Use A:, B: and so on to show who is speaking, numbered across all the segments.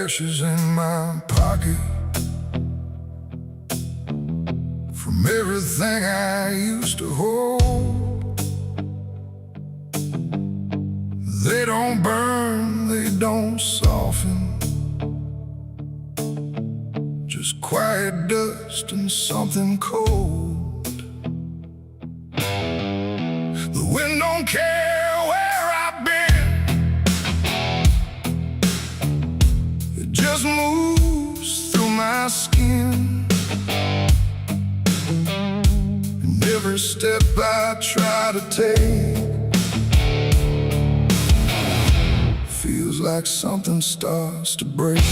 A: ashes in my pocket from everything I used to hold. They don't burn, they don't soften, just quiet dust and something cold. The wind don't care where I've been, it just moves through my skin. And every step I try to take feels like something starts to break.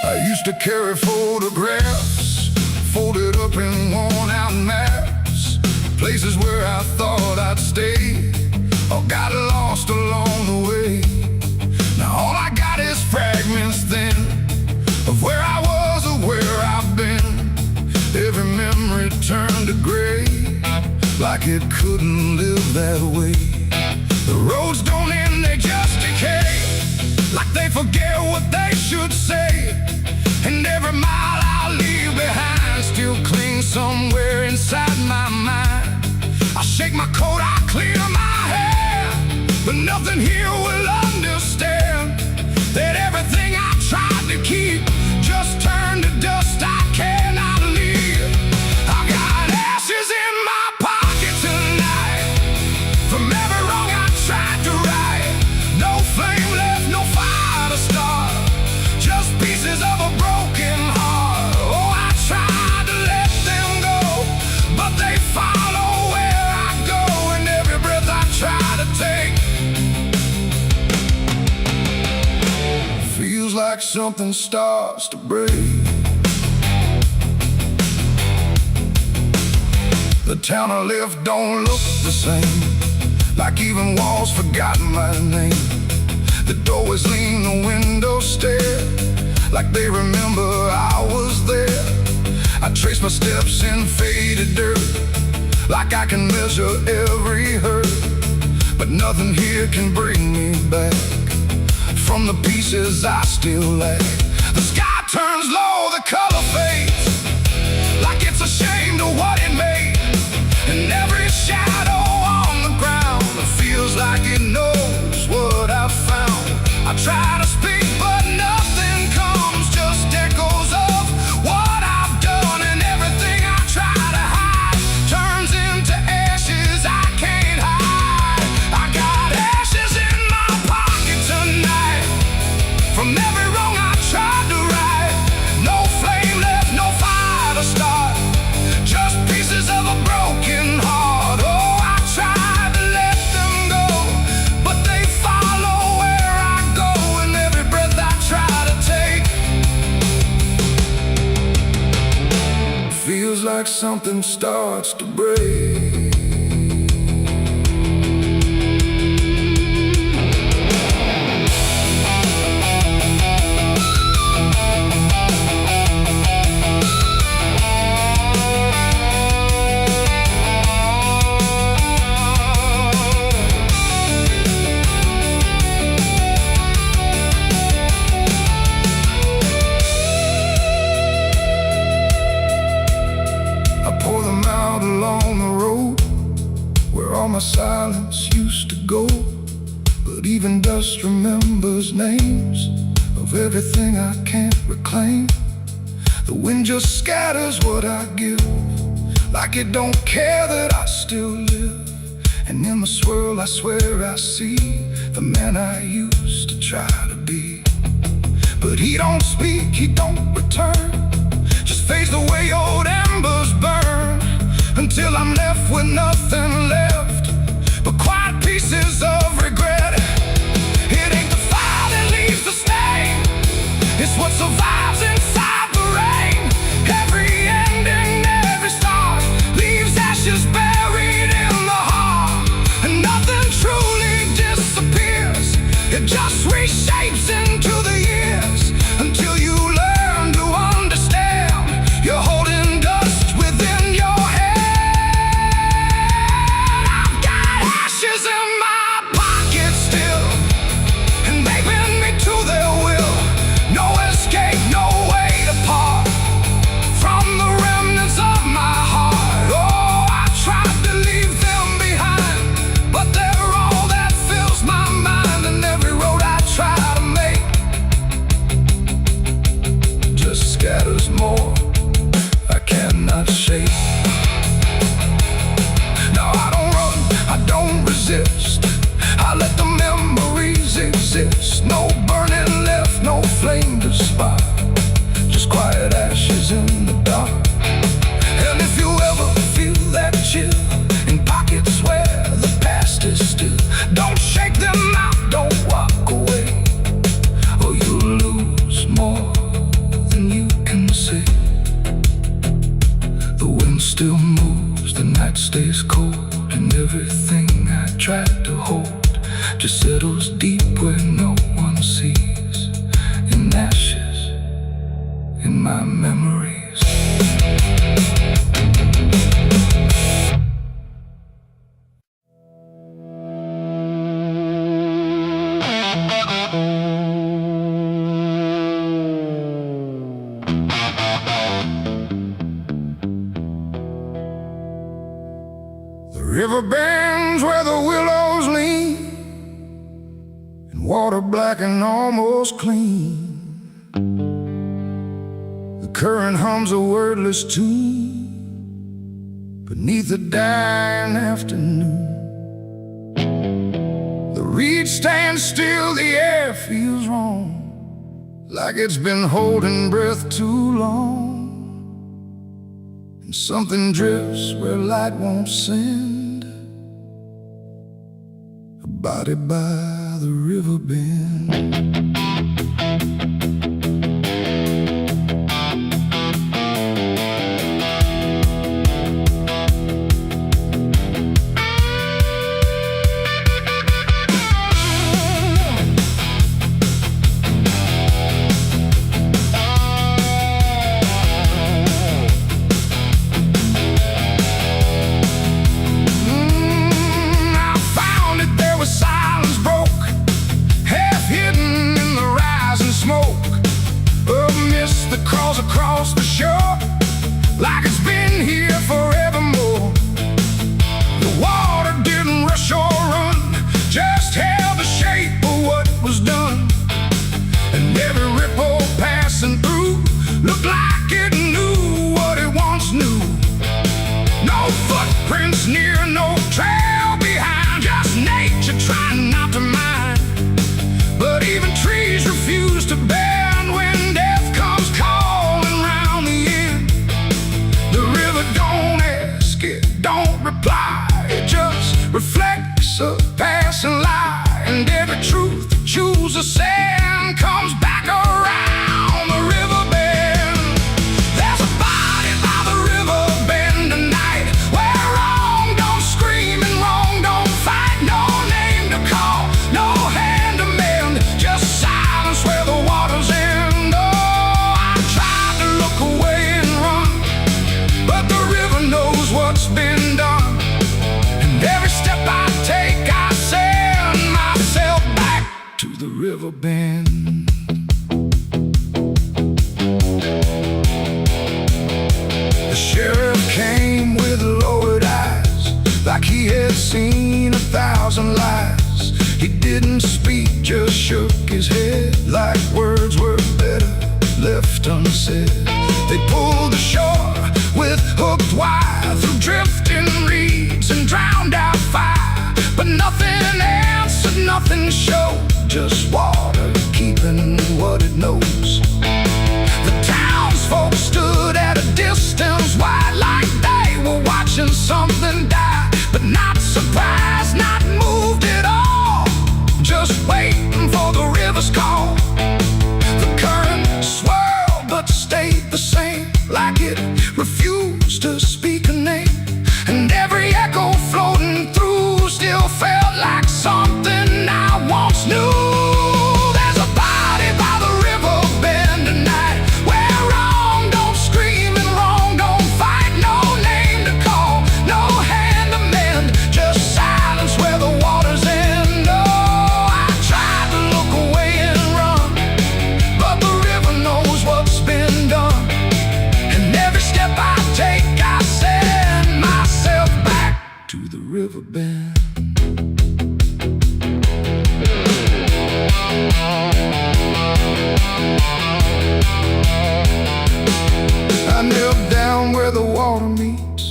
A: I used to carry photographs folded up in worn-out maps, places where I thought I'd stay or got lost along the way. Now all I got is fragments then of where I was or where I've been. Every memory turned to gray, like it couldn't live that way. The roads don't end, they just decay, like they forget what they should say. And every mile I leave behind still clings somewhere inside my mind. I shake my coat, I clear my hair, but nothing here will understand that everything I tried to keep just turned to dust I cannot leave. I got ashes in my pocket tonight from every wrong I tried to right. No flame left, no fire to start, just pieces of a broken heart. Oh, I tried to let them go, but they follow where I go, and every breath I try to take feels like something starts to break. The town I left don't look the same, like even walls forgot my name. The doorways lean, the windows stare, like they remember I was there. I trace my steps in faded dirt, like I can measure every hurt, but nothing here can bring me back from the pieces I still lack. The sky turns low, the color fades, like it's ashamed of what it made. And every shadow on the ground feels like it knows what I've found. I try to speak, but nothing comes, just echoes of what I've done. And everything I try to hide turns into ashes I can't hide. I got ashes in my pocket tonight from every wrong I tried to right. No flame left, no fire to start, just pieces of a broken heart. Oh, I tried to let them go, but they follow where I go, and every breath I try to take feels like something starts to break. Along the road where all my silence used to go, but even dust remembers names of everything I can't reclaim. The wind just scatters what I give, like it don't care that I still live. And in the swirl I swear I see the man I used to try to be. But he don't speak, he don't return, just fades the way old embers burn, until I'm left with nothing left but quiet pieces of regret. It ain't the fire that leaves the stain, it's what survives inside the rain. Every ending, every start leaves ashes buried in the heart, and nothing truly disappears, it just reshapes into the years, until you learn to understand you're holding dust within your head. stays cold, and everything I tried to hold just settles deep where no one sees, in ashes, in my memories. River bends where the willows lean, and water black and almost clean. The current hums a wordless tune beneath the dying afternoon. The reed stands still, the air feels wrong, like it's been holding breath too long. And something drifts where light won't send, a body by the river bend. Across the shore, like it's been here forevermore. The water didn't rush or run, just held the shape of what was done. And every ripple passing through looked like it knew what it once knew. No footprints near, no trail behind, just nature trying not to mind. But even trees refuse to bend when death comes calling round the end. The river don't ask, it don't reply, it just reflects a passing lie. And every truth that chooses sand comes back around the river bend. There's a body by the river bend tonight, where wrong don't scream and wrong don't fight. No name to call, no hand to mend, just silence where the waters end. Oh, I tried to look away and run, but the river knows what's been done. And every step I take, I send myself back to the river bend. The sheriff came with lowered eyes, like he had seen 1,000 lies. He didn't speak, just shook his head, like words were better left unsaid. They pulled ashore with hooked wire through drifting reeds and drowned out fire. But nothing answered, nothing showed, just water keeping what it knows. The townsfolk stood at a distance wide, like they were watching something die. But not surprised, not moved at all, just waiting for the river's call. The current swirled but stayed the same, like it refused to speak a name. And every echo floating through still felt like something I once knew. There's a body by the river bend tonight, where wrong don't scream and wrong don't fight. No name to call, no hand to mend, just silence where the waters end. Oh, I tried to look away and run, but the river knows what's been done. And every step I take, I send myself back to the river bend. I knelt down where the water meets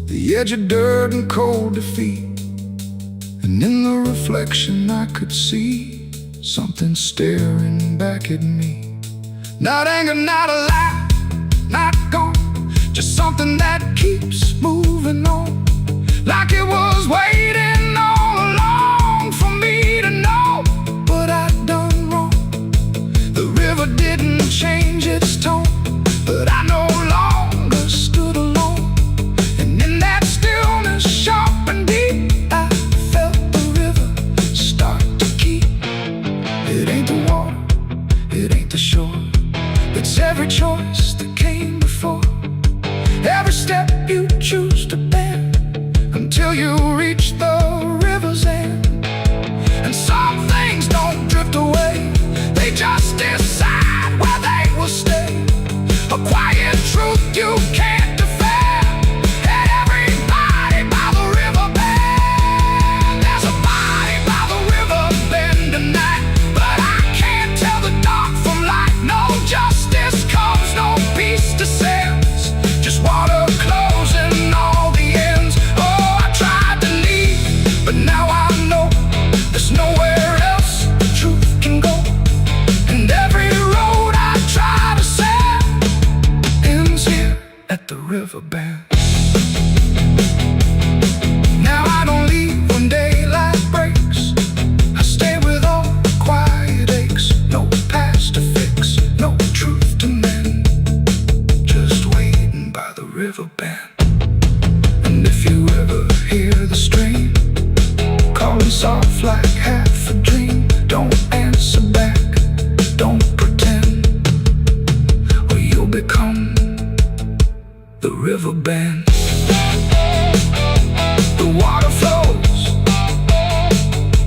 A: the edge of dirt and cold defeat. And in the reflection I could see something staring back at me. Not anger, not a lie, not gone, just something that keeps moving on, like it was waiting all along for me to know what I'd done wrong. The river didn't change its tone, but I no longer stood alone. And in that still life like half a dream. Don't answer back, don't pretend, or you'll become the river bend. The water flows,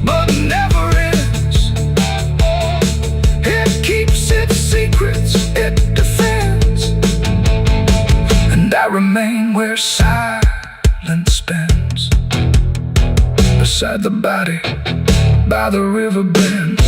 A: but never ends. It keeps its secrets, it defends. And I remain where silence spends, beside the body, by the river bend.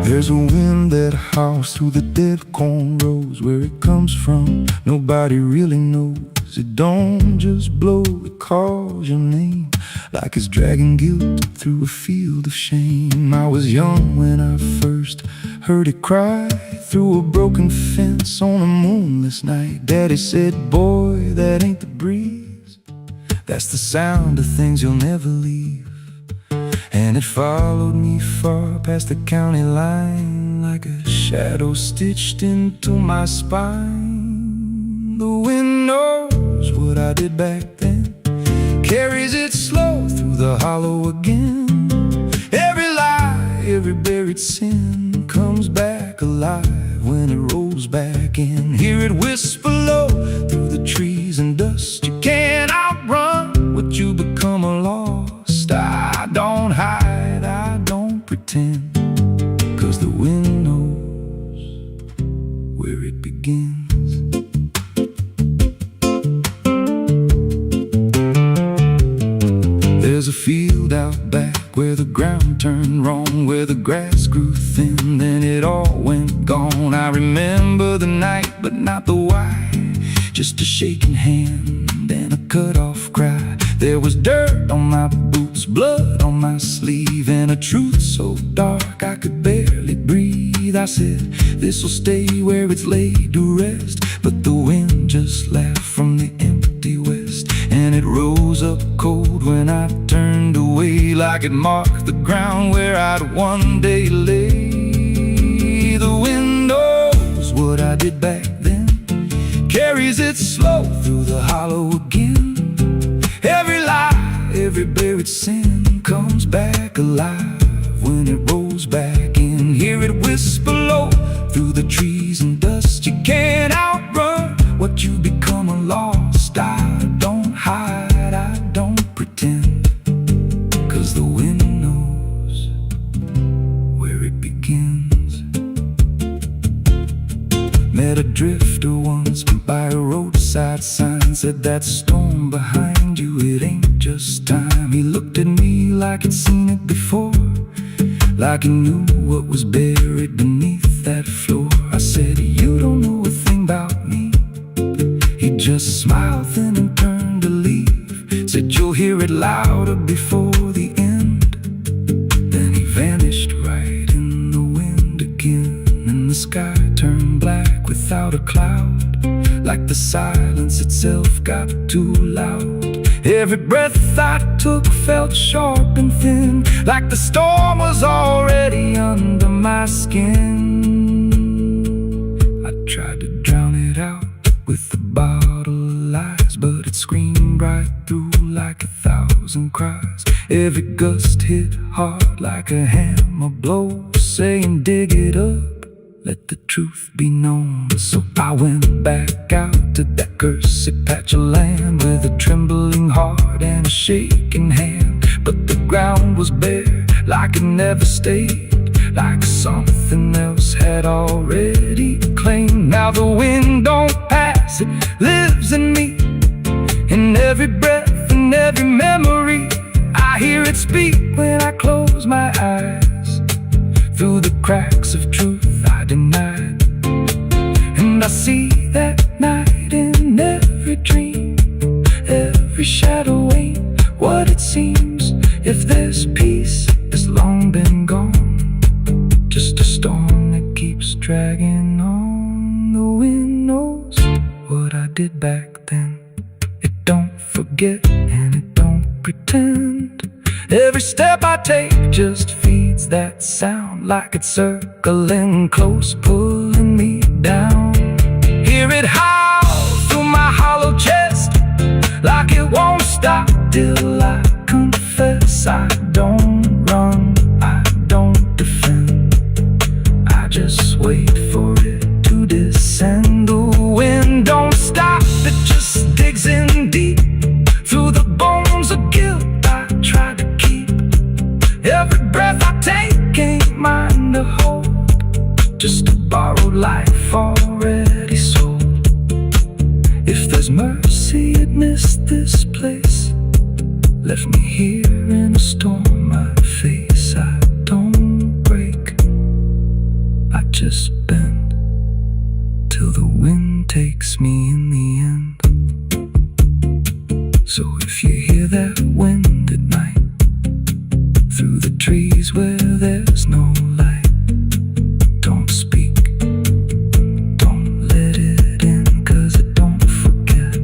A: There's a wind that howls through the dead corn rows. Where it comes from, nobody really knows. It don't just blow, it calls your name, like it's dragging guilt through a field of shame. I was young when I first heard it cry through a broken fence on a moonless night. Daddy said, boy, that ain't the breeze, that's the sound of things you'll never leave. And it followed me far past the county line, like a shadow stitched into my spine. The wind knows what I did back then, carries it slow through the hollow again. Every lie, every buried sin comes back alive when it rolls back in. Hear it whisper low through the trees and dust. You can't outrun what you become lost. I don't hide, I don't pretend, 'cause the wind knows where it begins. There's a field out back where the ground turned wrong, where the grass grew thin, then it all went gone. I remember the night, but not the why, just a shaking hand and a cut-off cry. There was dirt on my boots, blood on my sleeve, and a truth so dark I could barely breathe. I said, this'll stay where it's laid to rest, but the wind just laughed from the empty west, and it rose up cold when I turned away, like it marked the ground where I'd one day lay. The wind knows what I did back then, carries it slow through the hollow again. Every lie, every buried sin comes back alive when it rolls back in. Hear it whisper low through the trees and dust. You can't outrun what you become lost. I don't hide, I don't pretend, 'cause the wind knows where it begins. Met a drifter once by a roadside sign, said that storm behind you, it ain't just time. He looked at me like he'd seen it before, like he knew what was buried beneath that floor. I said, you don't know a thing about me. He just smiled then and turned to leave, said you'll hear it louder before the end. Then he vanished right in the wind again, and the sky turned black without a cloud, like the silence itself got too loud. Every breath I took felt sharp and thin, like the storm was already under my skin. I tried to drown it out with a bottle of lies, but it screamed right through like 1,000 cries. Every gust hit hard like a hammer blow, saying dig it up, let the truth be known. So I went back out to that cursed patch of land with a trembling heart and a shaking hand. But the ground was bare, like it never stayed, like something else had already claimed. Now the wind don't pass, it lives in me, in every breath and every memory. I hear it speak when I close my eyes, through the cracks of truth I denied. And I see that night in every dream, every shadow ain't what it seems. If there's peace, it's long been gone, just a storm that keeps dragging on. The wind knows what I did back then, it don't forget and it pretend. Every step I take just feeds that sound, like it's circling close, pulling me down. Hear it howl through my hollow chest, like it won't stop till I confess. I don't run, I don't defend, I just wait for it to descend. The wind don't stop, it just digs in deep through the bones of guilt I try to keep. Every breath I take ain't mine to hold, just a borrowed life already sold. If there's mercy, it missed this place, left me here in a storm I face. I don't break, I just bend till the wind takes me in the end. So if you hear that wind at night, through the trees where there's no light, don't speak, don't let it in, 'cause it don't forget,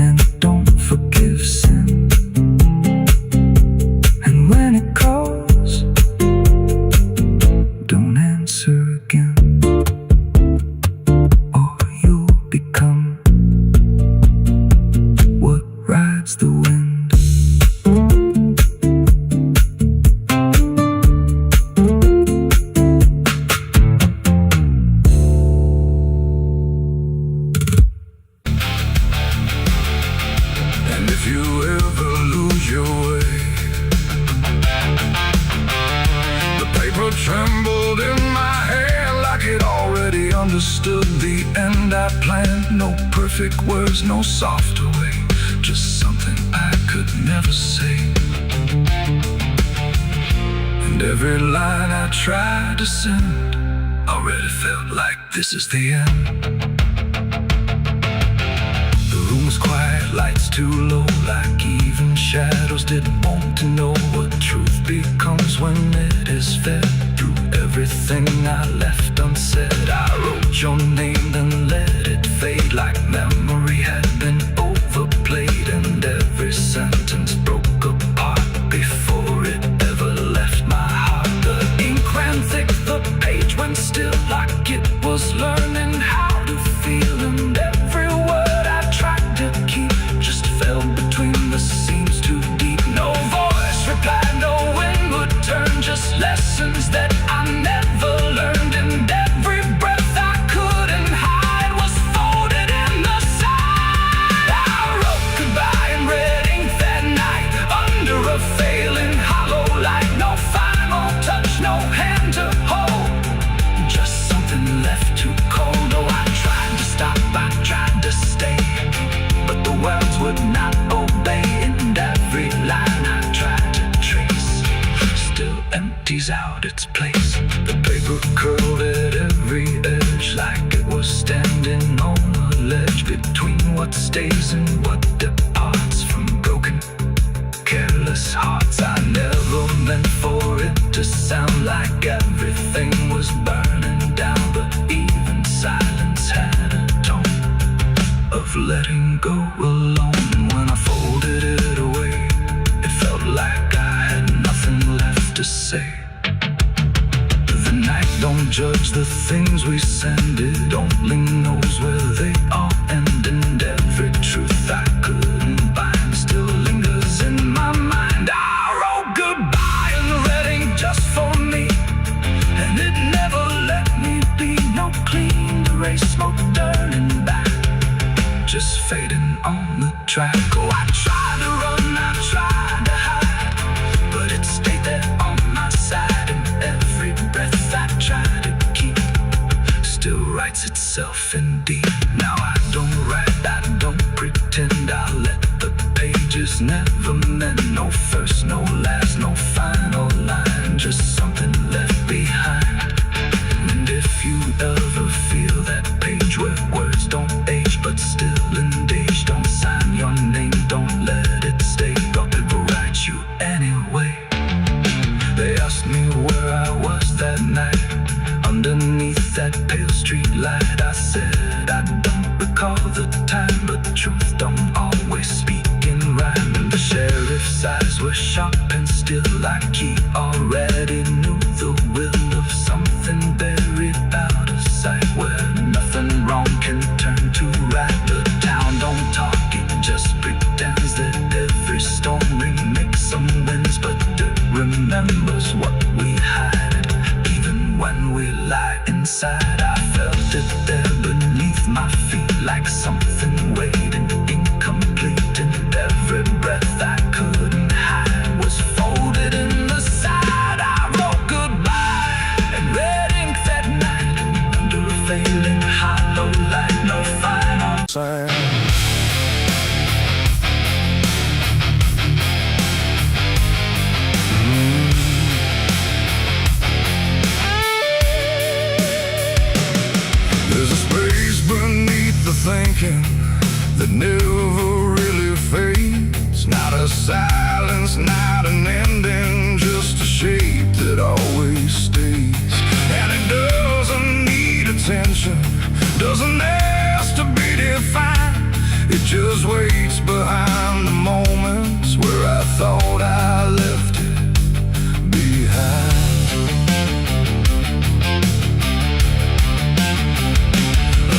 A: and it don't forgive sin. And when it calls, don't answer again, or you'll become what rides the wind. And if you ever lose your way, the paper trembled in my hand like it already understood the end I planned. No perfect words, no softer way, just something I could never say. And every line I tried to send already felt like this is the end. The room was quiet, lights too low, like even shadows didn't want to know what truth becomes when it is fed. Through everything I left unsaid, I wrote your name, then let it fade like memory had been overplayed. And every sentence broke apart before it ever left my heart. The ink ran thick, the page went still, like it was learning how to feel. And every word I tried to keep just fell between the seams too deep. No voice replied, no wind would turn, just lessons that I never learned. And every breath I couldn't hide was folded in the side. I wrote goodbye in red ink that night, under a failing hollow light. No final touch, no hand to hold, just something left too cold. Oh, I tried to stop, I tried to stay, but the words would not obey. And every line I tried to trace still empties out its place. The paper curled at every edge, like it was standing on a ledge between what stays and what departs from broken, careless hearts. I never meant for it to sound like everything was burning down, but even silence had a tone of letting go alone. When I folded it away, it felt like I had nothing left to say. The night don't judge the things we send, it only knows where they all end. And every truth I couldn't bind still lingers in my mind. I wrote goodbye in red ink just for me, and it never let me be. No clean erase, smoke turning back, just fading on the track. Oh, I tried to run, I tried to hide, but it stayed there on my side. And every breath I tried to keep still writes itself in deep. Now I don't write, I don't pretend, I let the pages never mend. No first, no last, no final line, just something left behind. And if you ever feel that page where words don't age but still engage, don't sign your name, don't let it stay, God will write you anyway. They asked me where I was that night, underneath that pale street light. I said I don't recall the time, but truth don't always speak in sharp and still, like he already knew the will of something buried out of sight, where nothing wrong can turn to right. The town don't talk, it just pretends that every storm remakes some winds, but it remembers what we hide. Even when we lie inside, I felt it there beneath my feet, like something waiting incomplete, and every breath I couldn't hide was folded in the side. I wrote goodbye and red ink that night, under a failing hollow light, no final sign. There's a space beneath the thinking that never really fades. Not a silence, not an ending, just a shape that always stays. And it doesn't need attention, doesn't ask to be defined. It just waits behind the moments where I thought I left it behind.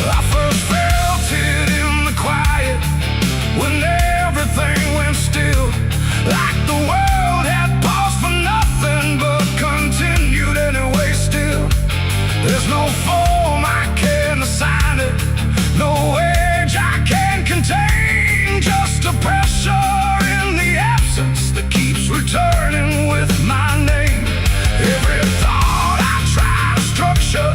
A: I first felt it in the quiet, when everything went still, like the world had paused for nothing but continued anyway still. There's no form I can assign it, no age I can contain, just a pressure in the absence that keeps returning with my name. Every thought I try to structure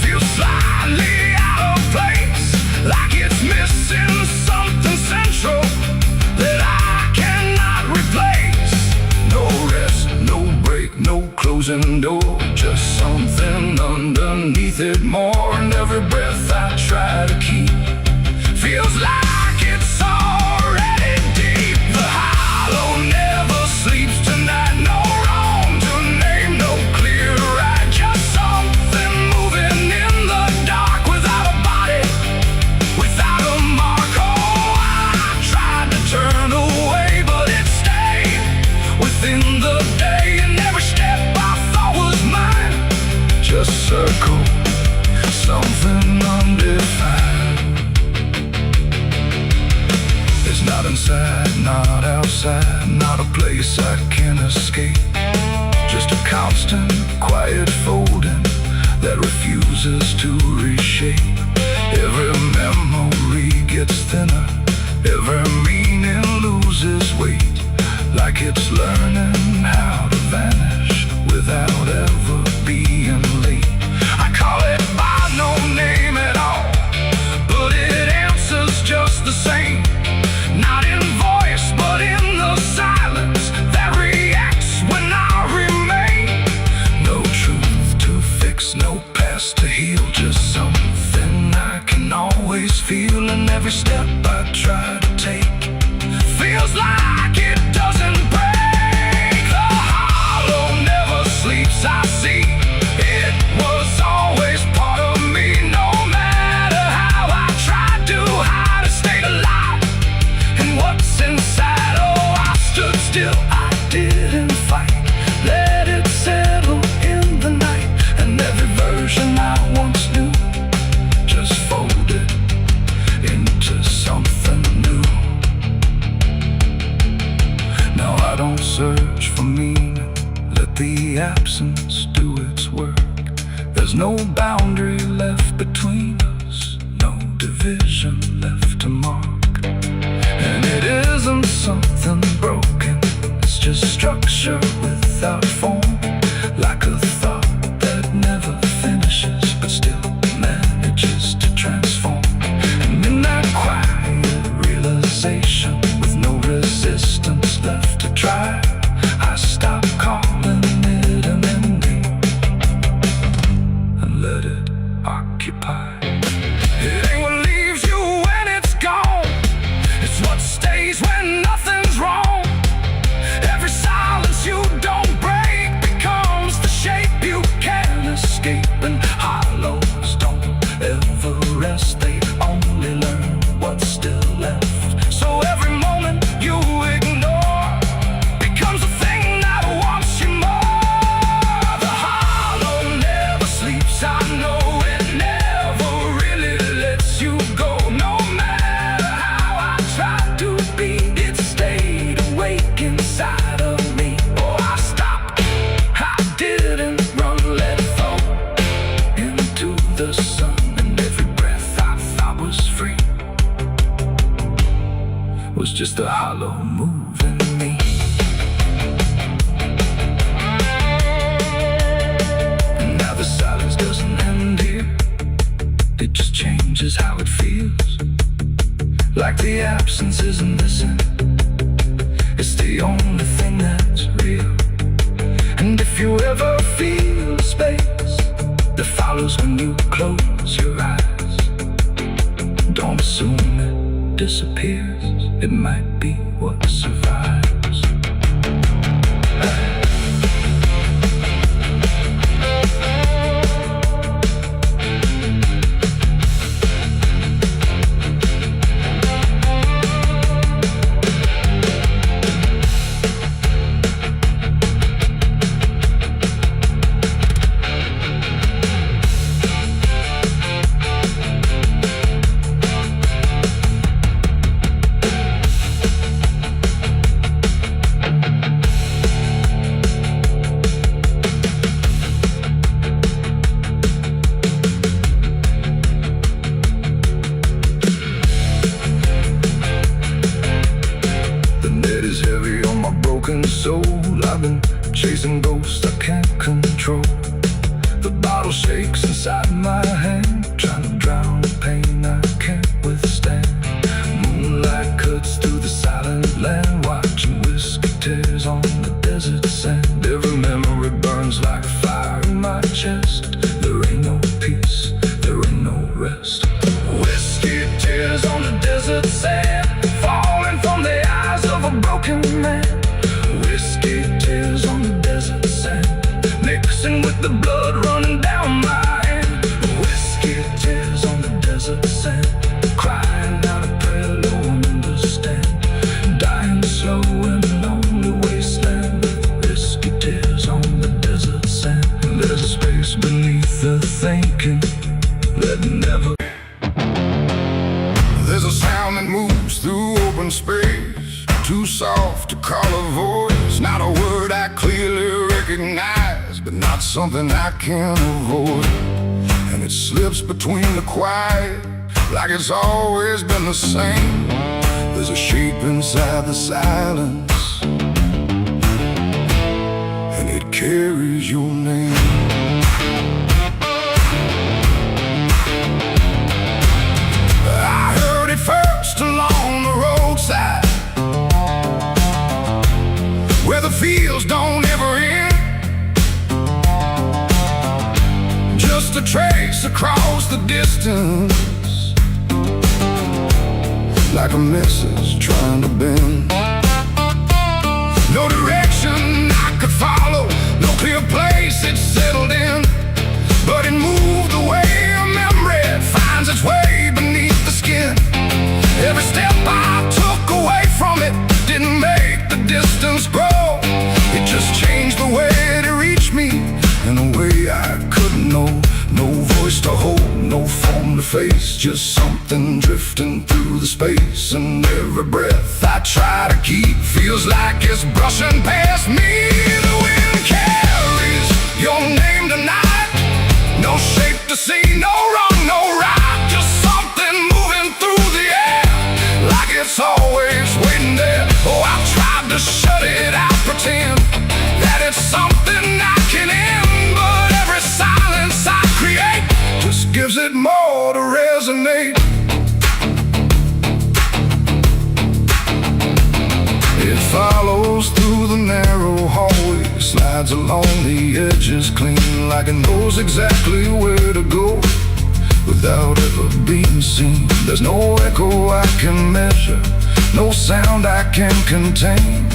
A: feels slightly out of place, like it's missing something central that I cannot replace. No rest, no break, no closing door, just something underneath it more. And every breath I try to keep feels like it's already deep. The hollow never sleeps tonight, no wrong to name, no clear right, just something moving in the dark, without a body, without a mark. Oh, I tried to turn away, but it stayed within the day, and every step I thought was mine just circle something undefined. It's not inside, not outside, not a place I can escape, just a constant, quiet folding that refuses to reshape. Every memory gets thinner, every meaning loses weight, like it's learning how to vanish without ever being late. I call it by no name at all, but it answers just the same. Not in voice, but in the silence that reacts when I remain. No truth to fix, no past to heal, just something I can always feel. And every step I try to take feels like it doesn't break. The hollow never sleeps, I see. It was always part of me, no matter how I tried to hide or stay alive. And what's inside, oh, I stood still, I didn't fight, let it settle in the night. And every version I once knew just folded into something new. Now I don't search for meaning, let the absence do its work. There's no boundary left between us, no division left to mark. And it isn't something broken, it's just structure without form, like a thought that never finishes but still manages to transform. And in that quiet realization, with no resistance left to try, I stop calling it an ending and let it occupy. It ain't what leaves you when it's gone, it's what stays when nothing's wrong. Every silence you don't break becomes the shape you can't escape. And hollows don't ever rest, they only learn what's still left. So every moment you ignore becomes moving me. And now the silence doesn't end here. It just changes how it feels. Like the absence isn't missing. It's the only thing that's real. And if you ever feel a space that follows when you close your eyes, don't assume it disappears. It might be what survives. Soul, I've been chasing ghosts I can't control. The bottle shakes inside my hand, trying to drown the pain I can't withstand. Moonlight cuts through the silent land, watching whiskey tears on the desert sand. Every memory burns like fire in my chest. There ain't no peace, there ain't no rest. Whiskey tears on the desert sand, falling from the eyes of a broken man. Whiskey tears on the desert sand, mixing with the blood running down my hand. Whiskey tears on the desert sand, crying out a prayer no one understands. Dying slow in a lonely wasteland. Whiskey tears on the desert sand. There's a space beneath the thinking that never. There's a sound that moves through open space, too soft to call a voice. Not a word I clearly recognize, but not something I can avoid. And it slips between the quiet, like it's always been the same. There's a shape inside the silence, and it carries your name. I heard it first along the roadside, where the fields don't ever end. Just a trace across the distance, like a message trying to bend. No direction I could follow, no clear place it settled in, but it moved the way a memory finds its way beneath the skin. Every step I took away from it didn't make the distance grow. It just changed the way it reached me in a way I couldn't know. No voice to hold, no form to face, just something drifting through the space. And every breath I try to keep feels like it's brushing past me. The wind carries your name tonight, no shape to see, no wrong, no right, just something moving through the air, like it's always waiting there. Oh, I've tried to shut it out, pretend that it's something I can end, but every silence I create just gives it more to resonate. It follows through the narrow hallway, slides along the edges clean, like it knows exactly where to go without ever being seen. There's no echo I can measure, no sound I can contain,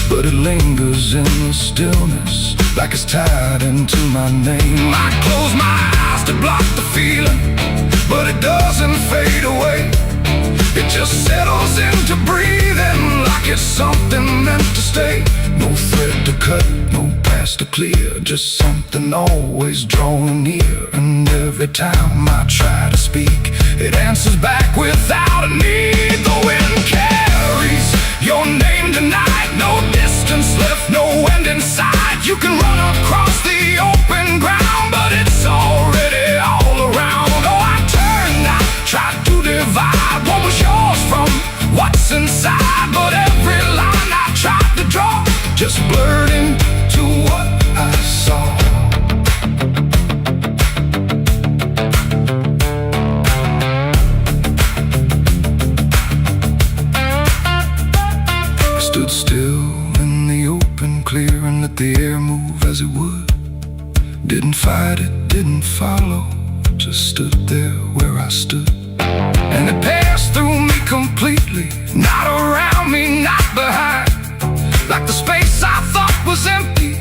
A: but it lingers in the stillness, like it's tied into my name. I close my eyes to block the feeling, but it doesn't fade away. It just settles into breathing, like it's something meant to stay. No thread to cut, no past to clear, just something always drawing near. And every time I try to speak, it answers back without a need. The wind carries your name tonight, no distance left, no end in sight. You can run across the open ground, but it's already all around. Oh, I turned, I tried to divide what was yours from what's inside, but every line Stood still in the open clear and let the air move as it would. Didn't fight it, didn't follow, just stood there where I stood. And it passed through me completely, not around me, not behind. Like the space I thought was empty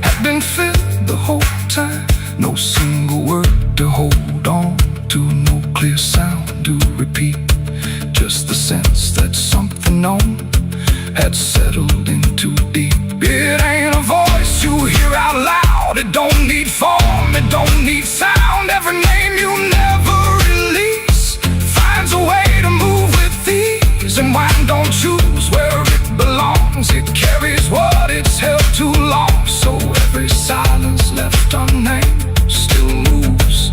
A: had been filled the whole time. No single word to hold on to, no clear sound to repeat. Just the sense that something known had settled in too deep. It ain't a voice you hear out loud. It don't need form, it don't need sound. Every name you never release finds a way to move with ease. And wine don't choose where it belongs. It carries what it's held too long. So every silence left unnamed still moves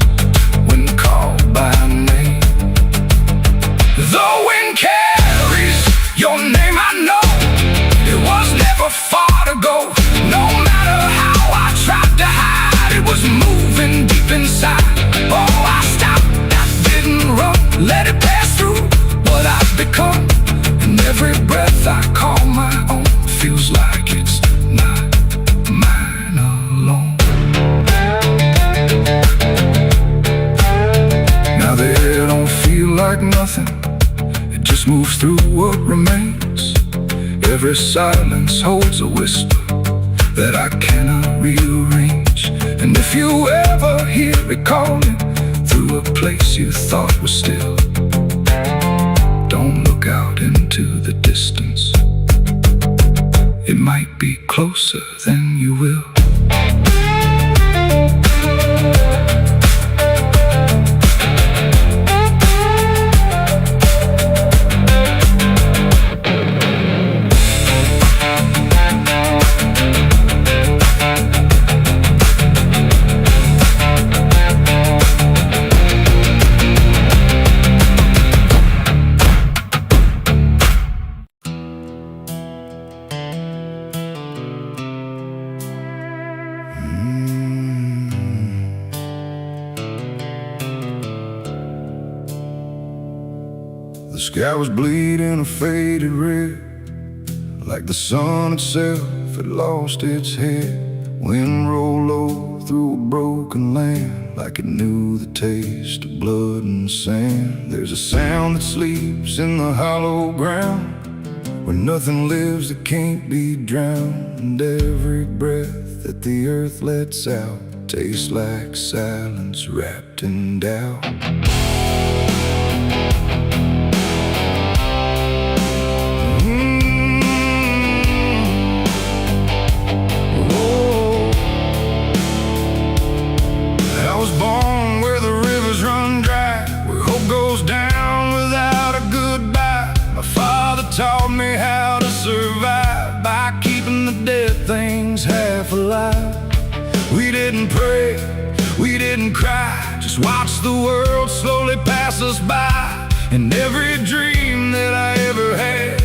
A: when called by name. The wind carries your name, I know. It was never far to go. No matter how I tried to hide, it was moving deep inside. Oh, I stopped, I didn't run. Let it pass through what I've become. And every breath I call my own feels like it's not mine alone. Now the air don't feel like nothing. It just moves through what remains. Every silence holds a whisper that I cannot rearrange. And if you ever hear it calling through a place you thought was still, don't look out into the distance. It might be closer than you will. The sky was bleeding a faded red, like the sun itself had lost its head. Wind rolled low through a broken land, like it knew the taste of blood and sand. There's a sound that sleeps in the hollow ground, where nothing lives that can't be drowned. And every breath that the earth lets out tastes like silence wrapped in doubt. Taught me how to survive by keeping the dead things half alive. We didn't pray, we didn't cry, just watch the world slowly pass us by. And every dream that I ever had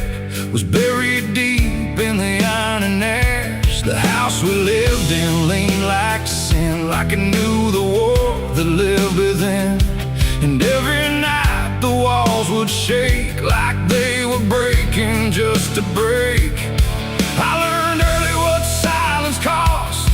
A: was buried deep in the iron and ash. The house we lived in leaned like sin, like it knew the war that lived within. And every night the walls would shake like they were breaking just to break. I learned early what silence cost,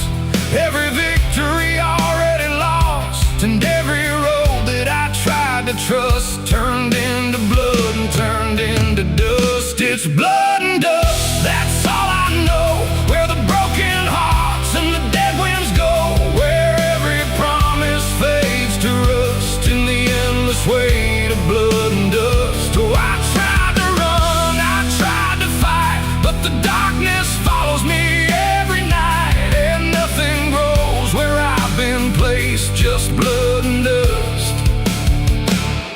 A: every victory already lost. And every road that I tried to trust turned into blood and turned into dust. It's blood and dust, that's all I know. Where the broken hearts and the dead winds go, where every promise fades to rust in the endless weight of blood and dust. Oh, I tried to run, I tried to fight, but the darkness follows me every night. And nothing grows where I've been placed, just blood and dust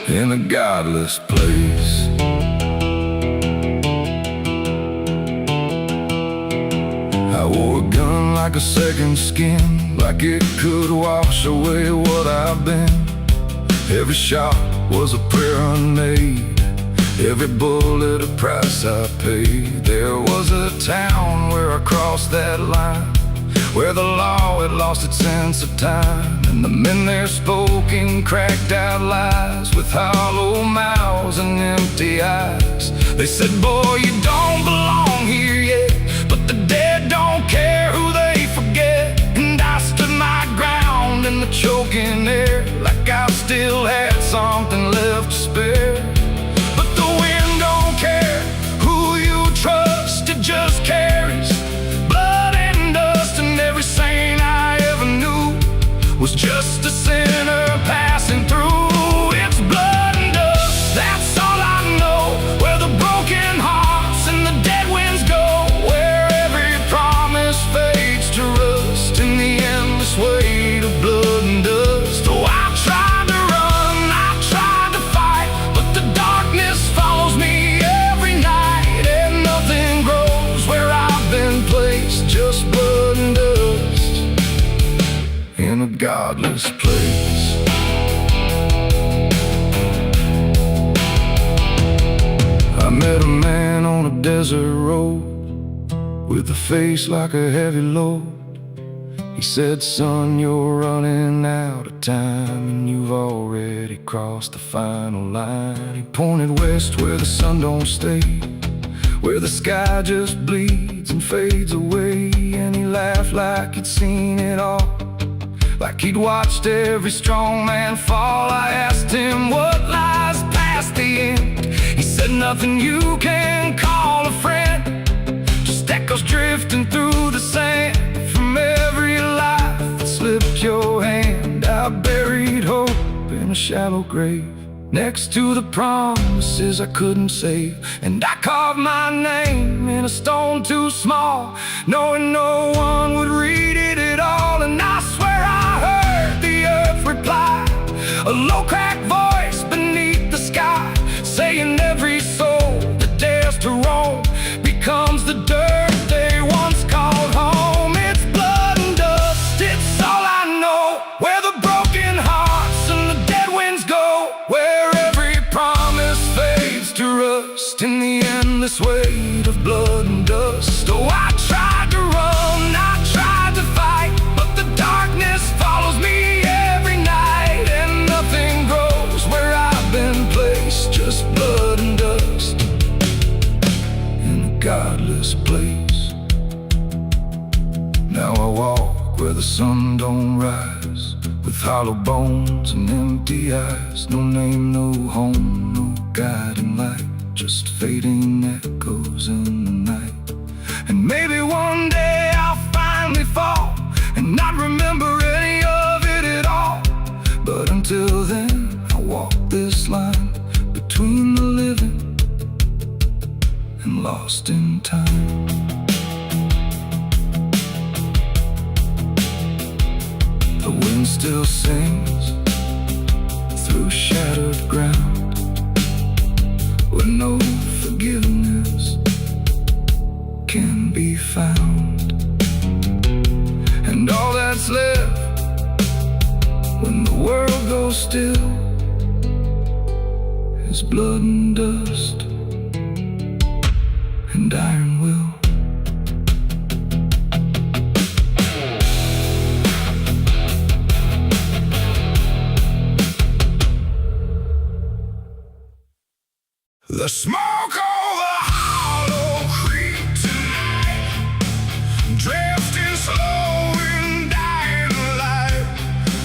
A: in a godless place. I wore a gun like a second skin, like it could wash away what I've been. Every shot was a prayer unmade, every bullet a price I paid. There was a town where I crossed that line, where the law had lost its sense of time. And the men there spoke in cracked out lies, with hollow mouths and empty eyes. They said, boy, you don't belong here, something left to spare. But the wind don't care who you trust, it just carries blood and dust. And every saint I ever knew was just a sinner passing through. It's blood and dust, that's all I know. Where the broken hearts and the dead winds go, where every promise fades to rust in the endless weight of blood and dust. Oh, I tried to run, I tried to fight, but the darkness follows me every night. And nothing grows where I've been placed, just blood and dust in a godless place. I met a man on a desert road with a face like a heavy load. He said, son, you're running out of time, and you've already crossed the final line. He pointed west where the sun don't stay, where the sky just bleeds and fades away. And he laughed like he'd seen it all, like he'd watched every strong man fall. I asked him what lies past the end. He said, nothing you can call a friend, just echoes drifting through the sand from every life that slipped your hand. I buried hope in a shallow grave next to the promises I couldn't save. And I carved my name in a stone too small, knowing no one would read it at all. And I swear I heard the earth reply, a low cracked voice beneath the sky, saying every soul that dares to roam becomes the dirt they once called home. It's blood and dust, it's all I know. Where the broken hearts and the dead winds go, where every promise fades to rust in the endless weight of blood and dust. Oh, I tried to run, I tried to fight, but the darkness follows me every night. And nothing grows where I've been placed, just blood and dust in a godless place. Now I walk where the sun don't rise, with hollow bones and empty eyes. No name, no home, no guiding light, just fading echoes in the night. And maybe one day I'll finally fall and not remember any of it at all. But until then, I walk this line between the living and lost in time. The wind still sings through shattered ground, where no forgiveness can be found. And all that's left when the world goes still is blood and dust and iron will. The smoke over Hollow Creek tonight, drifting slow and dying light.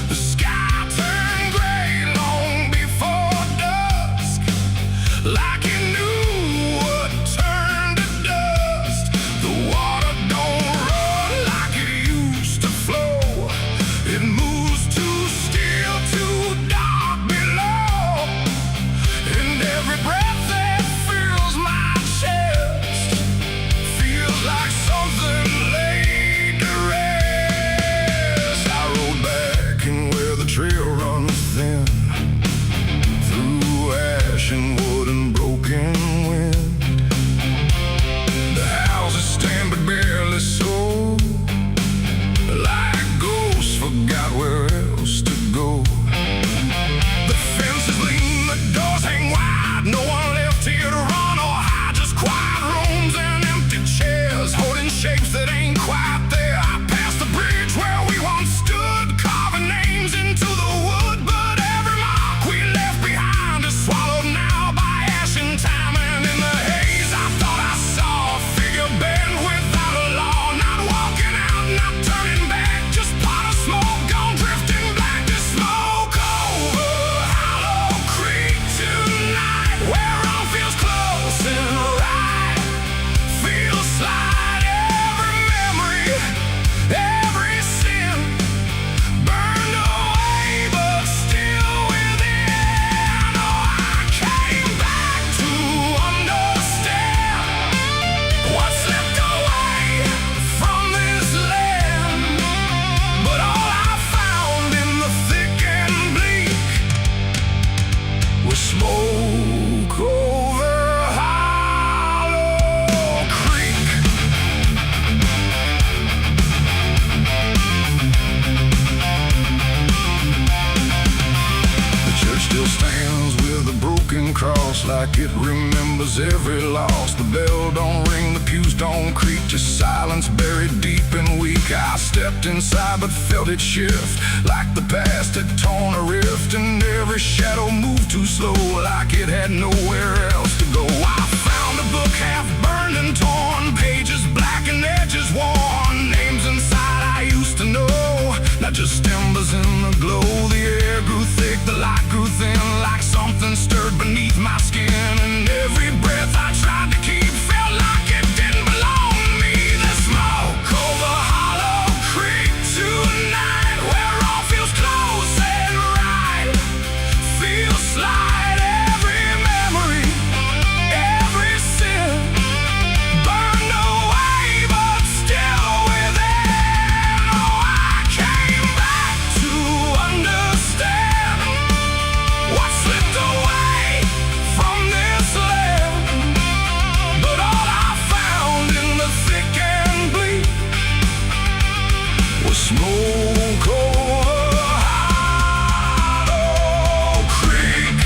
A: The sky turned gray long before dusk, like it knew what turned to dust. The water don't run like it used to flow, it moves too still, too dark below. And every breath like something laid it remembers every loss. The bell don't ring, the pews don't creak, just silence buried deep and weak. I stepped inside but felt it shift, like the past had torn a rift, and every shadow moved too slow, like it had nowhere else to go. I found a book half burned and torn, pages black and edges worn, names inside I used to know, not just embers in the glow. The air grew thick, the light grew thin, like something stirred beneath my skin, and every breath I tried to keep felt like it didn't belong to me. The smoke over Hollow Creek tonight, where all feels close and right, feels slight. Every memory, every sin burned away, but still within. Oh, I came back to understand what slipped away from this land. But all I found in the thick and bleak was smoke over Hollow Creek.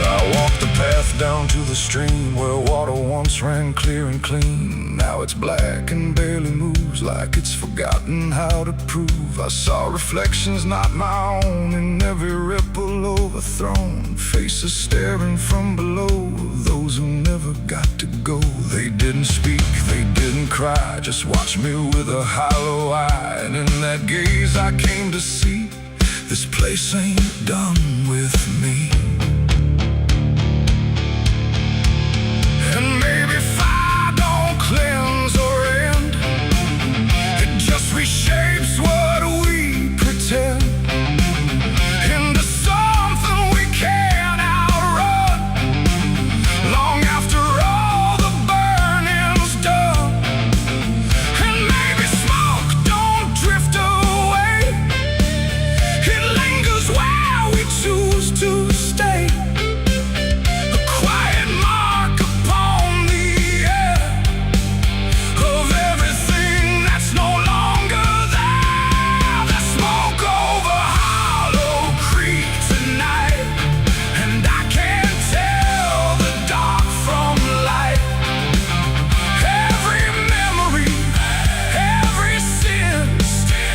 A: I walked the path down to the stream where water once ran clear and clean. Now it's black and barely moves, like it's forgotten how to prove. I saw reflections not my own in every ripple overthrown, faces staring from below, those who never got to go. They didn't speak, they didn't cry, just watched me with a hollow eye. And in that gaze I came to see, this place ain't done with me. And maybe fire don't cleanse or end, it just reshapes what we pretend into something we can't outrun, long after all the burning's done. And maybe smoke don't drift away, it lingers where we choose to stay, a quiet mark upon the air of everything that's no longer there. The smoke over Hollow Creek tonight, and I can't tell the dark from light. Every memory, every sin,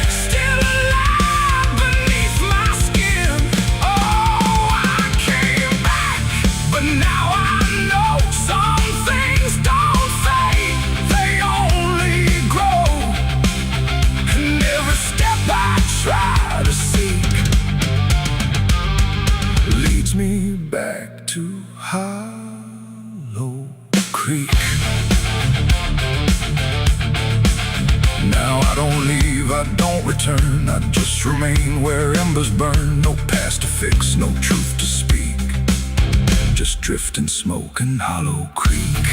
A: still alive beneath my skin. Oh, I came back, but now I know some things don't fade, they only grow. And every step I try to seek leads me back to Hollow Creek. Now I don't leave, I don't return, I just remain where embers burn. No past to fix, no truth to speak, just drift and smoke in Hollow Creek.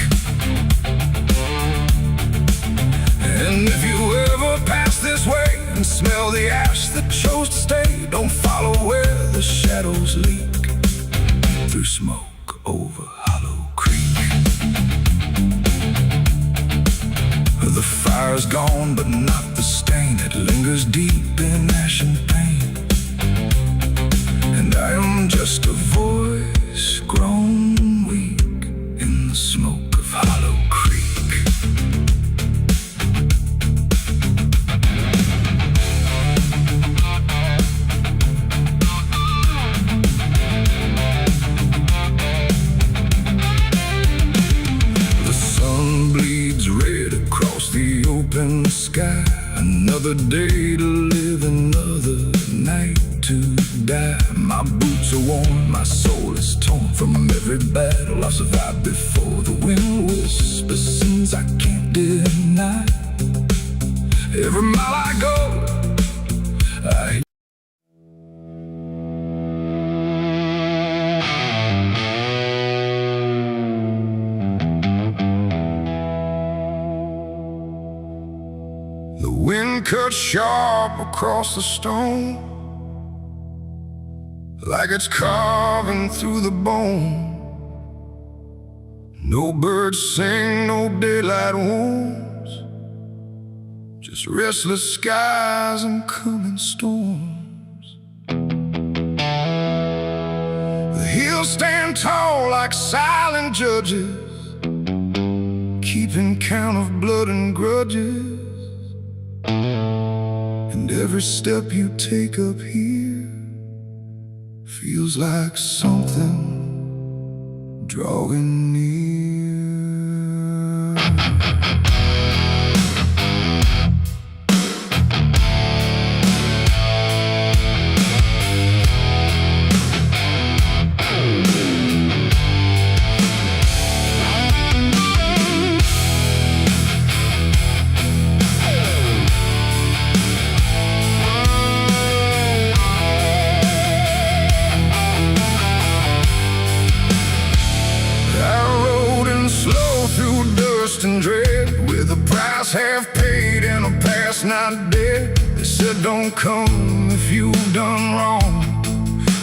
A: And if you ever pass this way and smell the ash that chose to stay, don't follow where the shadows leak, through smoke over Hollow Creek. The fire's gone, but not the stain, it lingers deep in ash and pain. And I am just a voice grown weak in the smoke of Hollow Creek. The sun bleeds red across the open sky. Another day to live, another night to die. My boots are worn, my soul is torn from every battle I've survived before. The wind whispers sins I can't deny. Every mile I go, I cut sharp across the stone, like it's carving through the bone. No birds sing, no daylight wounds, just restless skies and coming storms. The hills stand tall like silent judges, keeping count of blood and grudges. And every step you take up here feels like something drawing near. And dread, with a price half paid and a past not dead. They said don't come if you've done wrong.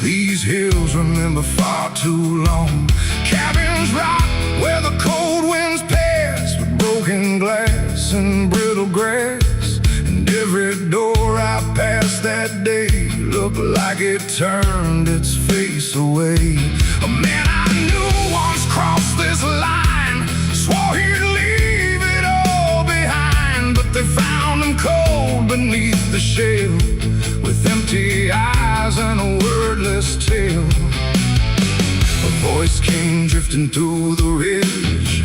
A: These hills remember far too long. Cabins rock where the cold winds pass, with broken glass and brittle grass. And every door I passed that day looked like it turned its face away. A man I knew once crossed this line, swore he'd leave it all behind, but they found him cold beneath the shell, with empty eyes and a wordless tale. A voice came drifting through the ridge,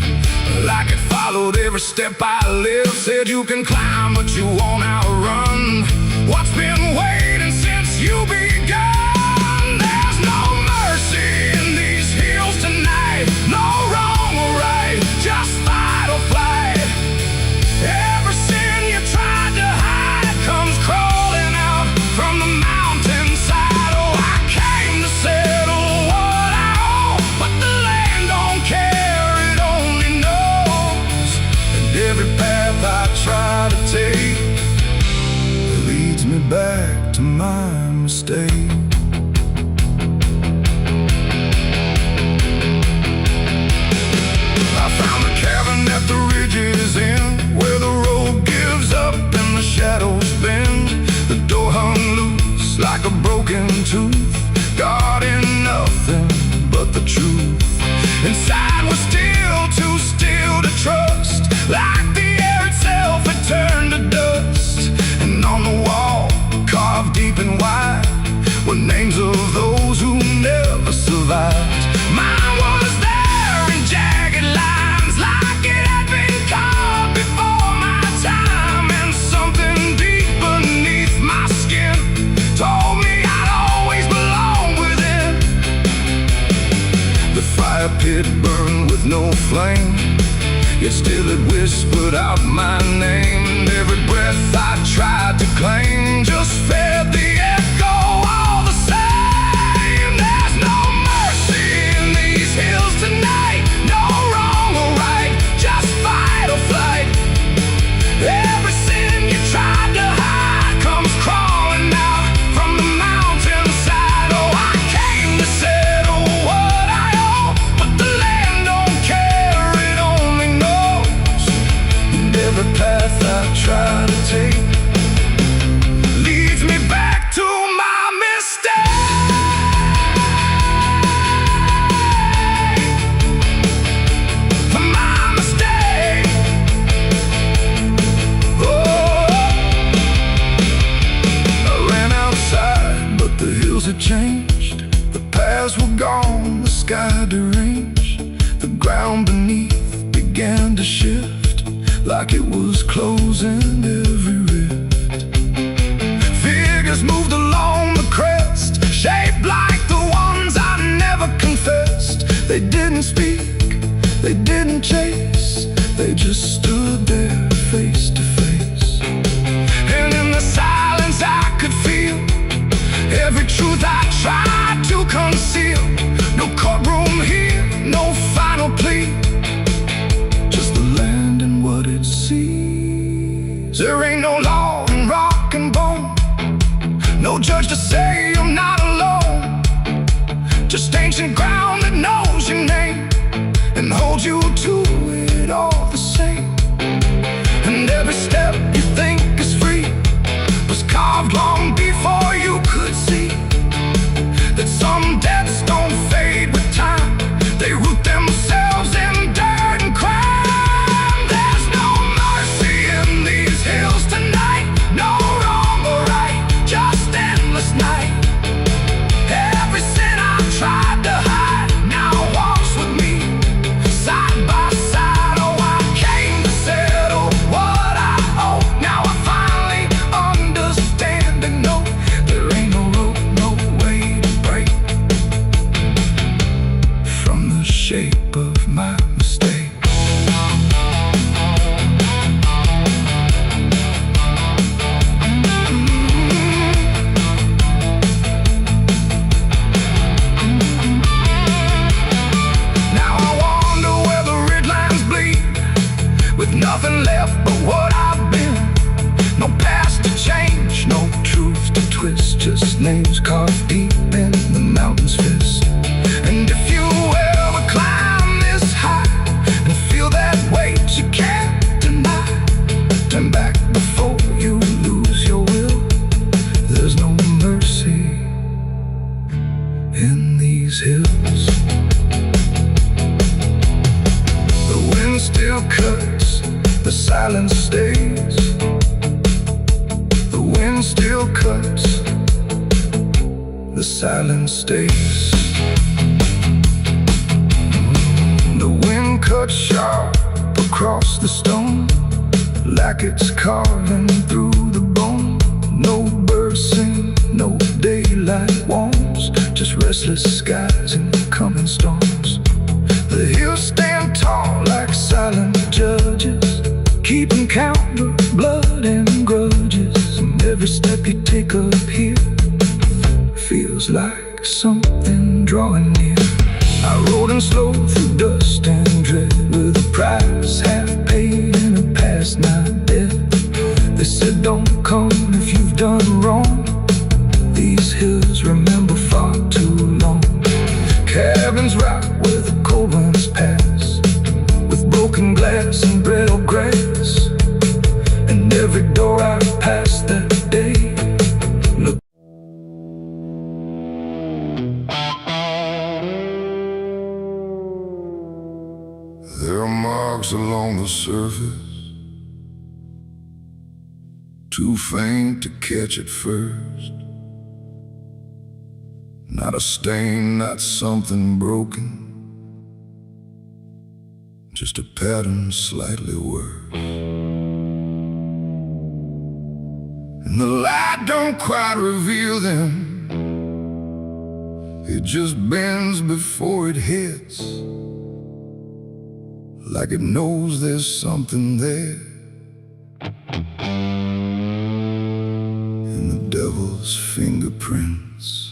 A: like it followed every step I lived. Said you can climb but you won't outrun what's been waiting since you begun. There's no mercy in these hills tonight, no wrong or right, just fight or flight. Every sin you tried to hide comes crawling out from the mountainside. Oh, I came to settle what I owe, but the land don't care, it only knows. And every path I try to take leads me back to my mistake. At the ridge's end, where the road gives up and the shadows bend, the door hung loose like a broken tooth, guarding nothing but the truth. Inside was still too still to trust, like the air itself had turned to dust. And on the wall, carved deep and wide, were names of those who never survived. Mine was there in jagged lines, like it had been carved before my time. And something deep beneath my skin told me I'd always belong within. The fire pit burned with no flame, yet still it whispered out my name. And every breath I tried to claim just fed the echo all the same. There's no mercy in these hills tonight, no wrong or right, just fight or flight. Every sin you tried to hide comes crawling out from the mountainside. Oh, I came to settle what I owe, but the land don't care, it only knows. And every path I try to take leads me back to my mistake. My mistake. Oh, I ran outside, but the hills had changed. The paths were gone, the sky deranged. The ground beneath began to shift, like it was closing every rift. Figures moved along the crest, shaped like the ones I never confessed. They didn't speak, they didn't chase, they just stood there face to face. And in the silence I could feel every truth I tried to conceal. No courtroom here, no final plea, just the land and what it sees. There ain't no law and rock, No judge to say you're not alone. Just ancient ground that knows your name and holds you to it all the same. And every step you think is free was carved long before you could see that some debts don't fade with time. They root themselves in dirt and crime. There's no mercy in these hills tonight. No wrong or right, just endless night. Every sin I've tried to hide now walks with me, side by side. Oh, I came to settle what I owe. Now I finally understand and know there ain't no rope, no way to break from the shape of my mistake. Now I wonder where the red lines bleed, with nothing left but what I've been. No past to change, no truth to twist, just names carved deep in the mountain's fist. And if you ever climb this high and feel that weight you can't deny, turn back before you lose your will. There's no mercy in these hills. The wind still cuts, the silence stays. The wind still cuts, the silence stays. The wind cuts sharp across the stone, like it's carving through the bone. No birds sing, no daylight warms, just restless skies and coming storms. The hills stand tall like silent judges, keeping count of blood and grudges. And every step you take up here feels like something drawing near. I rode in slow through dust and dread, with a price half paid and a past not dead. They said don't come if you've done wrong. These hills remember far too long. Cabins rock where the cold winds pass, with broken glass and brittle grass. And every door I've passed that day, look. There are marks along the surface, too faint to catch at first. Not a stain, not something broken, just a pattern slightly worse. And the light don't quite reveal them, it just bends before it hits, like it knows there's something there in the devil's fingerprints.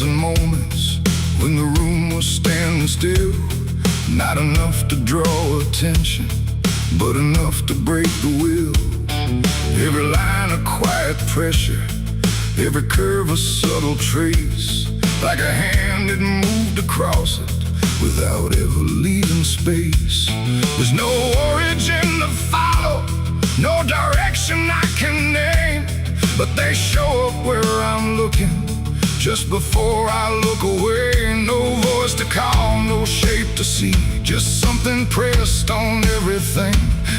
A: Moments when the room was standing still, not enough to draw attention, but enough to break the will. Every line a quiet pressure, every curve a subtle trace, like a hand that moved across it without ever leaving space. There's no origin to follow, no direction I can name, but they show up where I'm looking just before I look away. No voice to call, no shape to see, just something pressed on everything.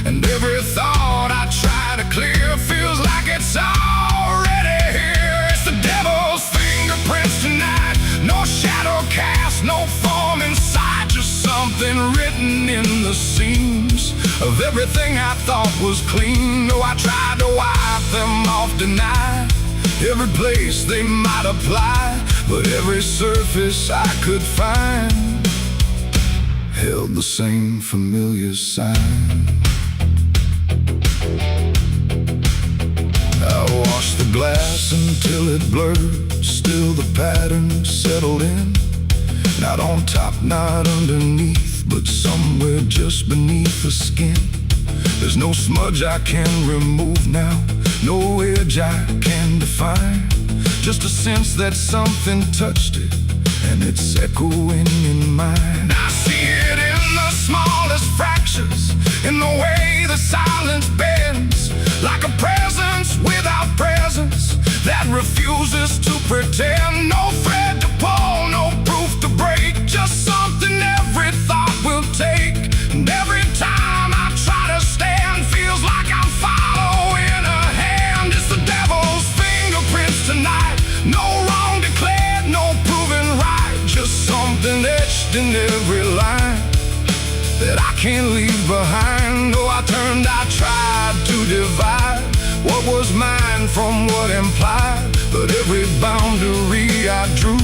A: And every thought I try to clear feels like it's already here. It's the devil's fingerprints tonight, no shadow cast, no form inside, just something written in the seams of everything I thought was clean. No, I tried to wipe them off, deny every place they might apply, but every surface I could find held the same familiar sign. I washed the glass until it blurred, still the pattern settled in. Not on top, not underneath, but somewhere just beneath the skin. There's no smudge I can remove now, no edge I can define. Just a sense that something touched it, and it's echoing in mine. I see it in the smallest fractures, in the way the silence bends, like a presence without presence that refuses to pretend. No thread to pull, no proof to break, just something every thought will take. And every time I try to stand, feels like I'm following a hand. It's the devil's fingerprints tonight, no wrong declared, no proven right, just something etched in every line that I can't leave behind. Oh, I tried to divide what was mine from what implied, but every boundary I drew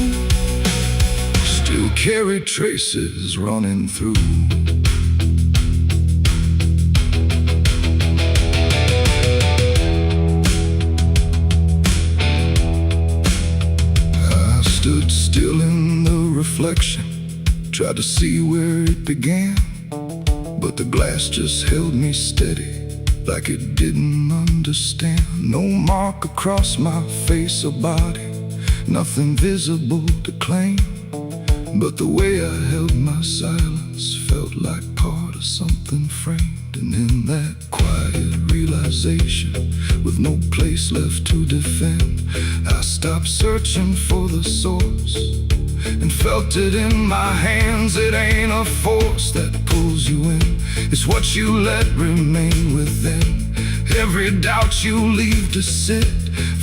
A: still carried traces running through. I stood still in the reflection, tried to see where it began, but the glass just held me steady, like it didn't understand. No mark across my face or body, nothing visible to claim, but the way I held my silence felt like part of something framed. And in that quiet realization, with no place left to defend, I stopped searching for the source and felt it in my hands. It ain't a force that pulls you in, it's what you let remain within. Every doubt you leave to sit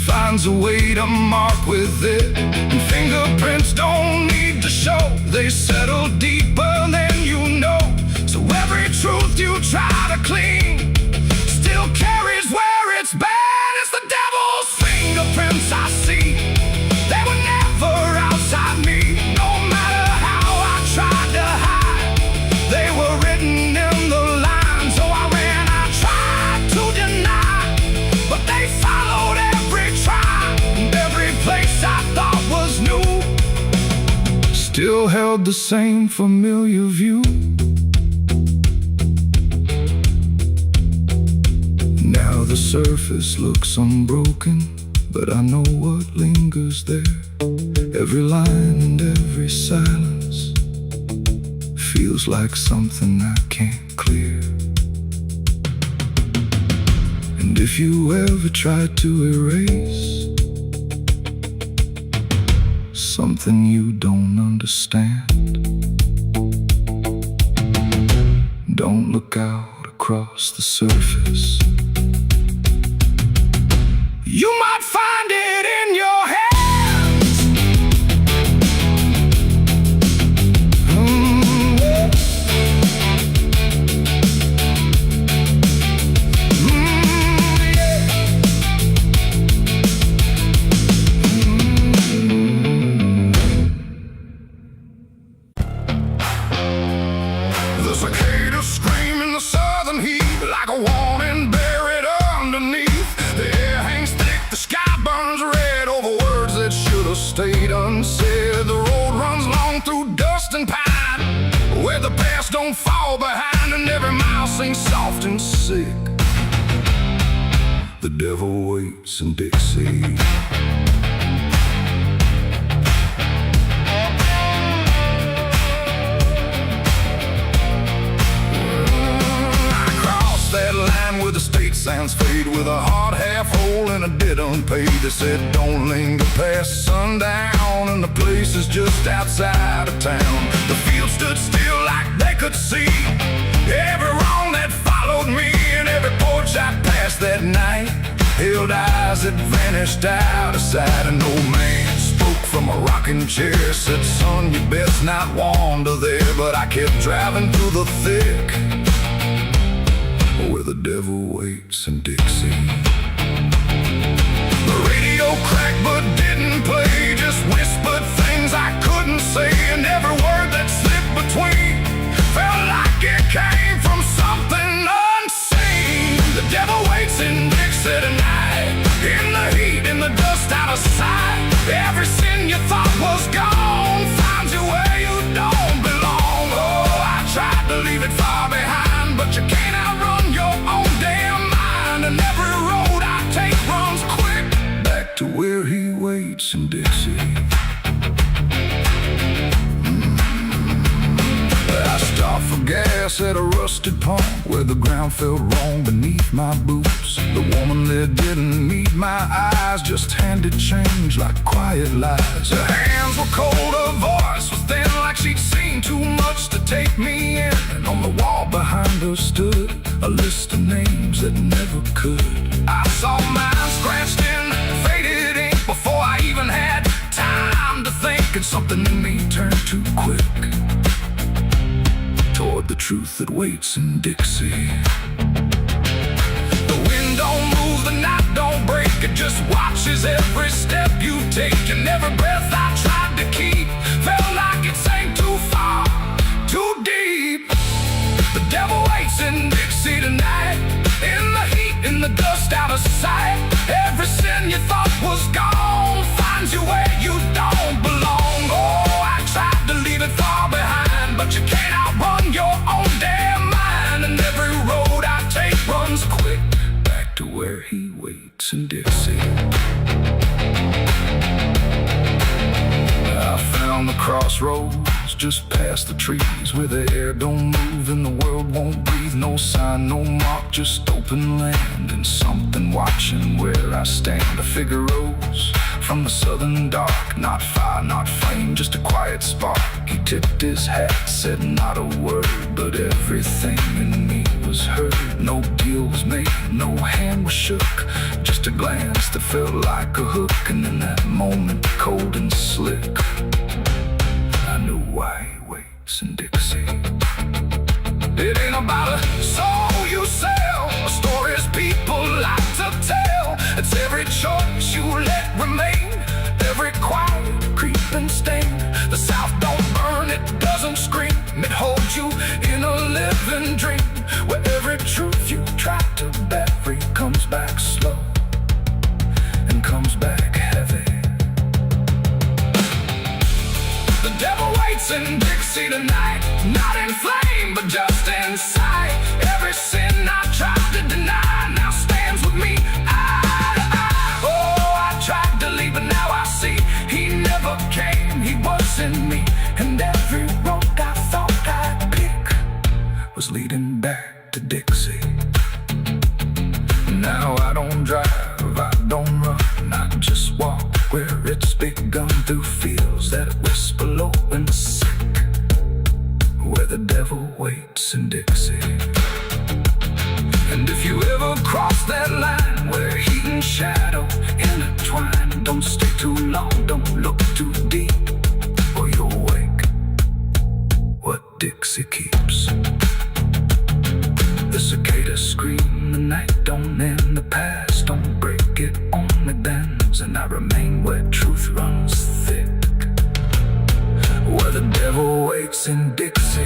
A: finds a way to mark with it. And fingerprints don't need to show, they settle deeper than you know. So every truth you try to clean still carries where it's been. It's the devil's fingerprints I see, they were never outside me. No matter how I tried to hide, they were written in the lines. So I ran, I tried to deny, but they followed every try. And every place I thought was new still held the same familiar view. Now the surface looks unbroken, but I know what lingers there. Every line and every silence feels like something I can't clear. And if you ever try to erase something you don't understand, don't look out across the surface. You might find it in your hands. The cicadas scream in the southern heat, like a warning buried underneath. The air hangs thick, the sky burns red over words that should have stayed unsaid. The road runs long through dust and pine, where the past don't fall behind, and every mile sings soft and sick. The devil waits in Dixie. That line where the state signs fade, with a hard half hole and a debt unpaid. They said don't linger past sundown, and the place is just outside of town. The field stood still like they could see every wrong that followed me, and every porch I passed that night held eyes that vanished out of sight. An old man spoke from a rocking chair, said son, you best not wander there. But I kept driving through the thick, where the devil waits in Dixie. The radio cracked but didn't play, just whispered things I couldn't say, and every word that slipped between fell far behind, but you can't outrun your own damn mind. And every road I take runs quick back to where he waits in Dixie. I stopped for gas at a rusted pump where the ground felt wrong beneath my boots. The woman there didn't meet my eyes, just handed change like quiet lies. Her hands were cold, her voice was thin, like she'd seen too much to take me in. And on the wall behind her stood a list of names that never could. I saw mine scratched in faded ink before I even had time to think, and something in me turned too quick toward the truth that waits in Dixie. The wind don't move, the night don't break, it just watches every step you take. And every breath I tried to keep felt like it sank too far, too deep. The devil waits in Dixie tonight, in the heat, in the dust, out of sight. Every sin you thought was gone finds you where you don't belong. Oh, I tried to leave it far behind, but you can't outrun your own damn mind. And every road I take runs quick back to where he waits in Dixie. I found the crossroads just past the trees, where the air don't move and the world won't breathe. No sign, no mark, just open land, and something watching where I stand. A figure rose from the southern dark, not fire, not flame, just a quiet spark. He tipped his hat, said not a word, but everything in me was heard. No deal was made, no hand was shook, just a glance that felt like a hook. And in that moment, cold and slick, I knew why he waits in Dixie. It ain't about a soul you sell, a stories people like to tell. It's every choice you let remain, every quiet creeping stain. The South don't burn, it doesn't scream, it holds you in a living dream, where every truth you try to bury comes back slow and comes back heavy. The devil waits in Dixie tonight, not in flame, but just in sight. Every sin I tried to deny now stands with me eye to eye. Oh, I tried to leave, but now I see he never came, he was in me. And every road I thought I'd pick was leading back to Dixie. Now I don't drive, I don't run, I just walk where it's begun, through fields that whisper low and sick, where the devil waits in Dixie. And if you ever cross that line where heat and shadow intertwine, don't stay too long, don't look too deep, or you'll wake what Dixie keeps. The cicadas scream, the night don't end, the past don't break, it only bends. And I remain where truth runs thick, where the devil waits in Dixie.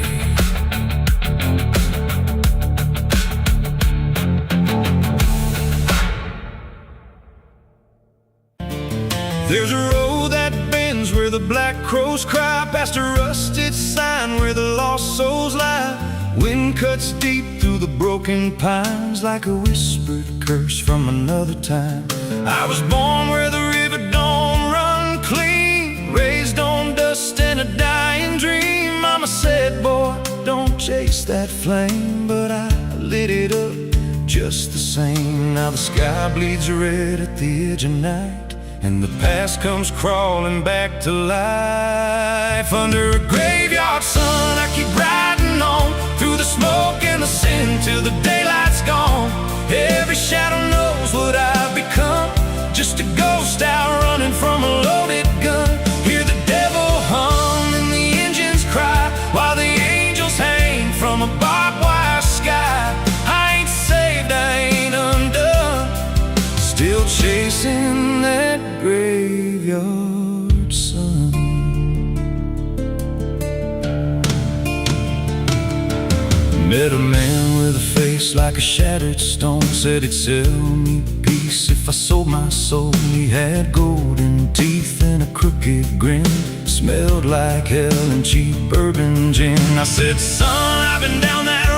B: There's a road that bends where the black crows cry, past a rusted sign where the lost souls lie. Wind cuts deep through the broken pines like a whispered curse from another time. I was born where the river don't run clean, raised on dust and a dying dream. Mama said, boy, don't chase that flame, but I lit it up just the same. Now the sky bleeds red at the edge of night, and the past comes crawling back to life. Under a graveyard sun, I keep riding on, through the smoke and the sin till the daylight's gone. Every shadow knows what I've become, just a ghost out running from a loaded gun. Hear the devil hum and the engines cry, while the angels hang from a barbed wire sky. I ain't saved, I ain't undone, still chasing that graveyard sun. Met a man with a face like a shattered stone, said he'd sell me peace if I sold my soul. He had golden teeth and a crooked grin, smelled like hell and cheap bourbon gin. I said, son, I've been down that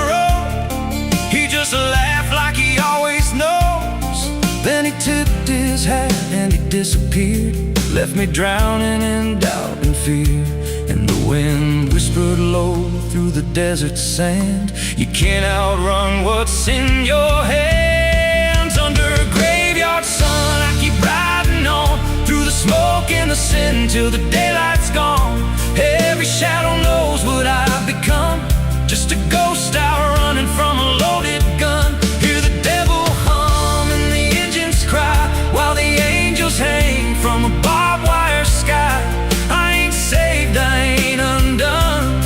B: disappeared, left me drowning in doubt and fear. And the wind whispered low through the desert sand, you can't outrun what's in your hands. Under a graveyard sun, I keep riding on through the smoke and the sin till the daylight's gone. Every shadow knows what I've become, just a ghost out running from a loaded gun. Hear the devil hum and the engines cry, while the angels hang from a barbed wire sky. I ain't saved, I ain't undone,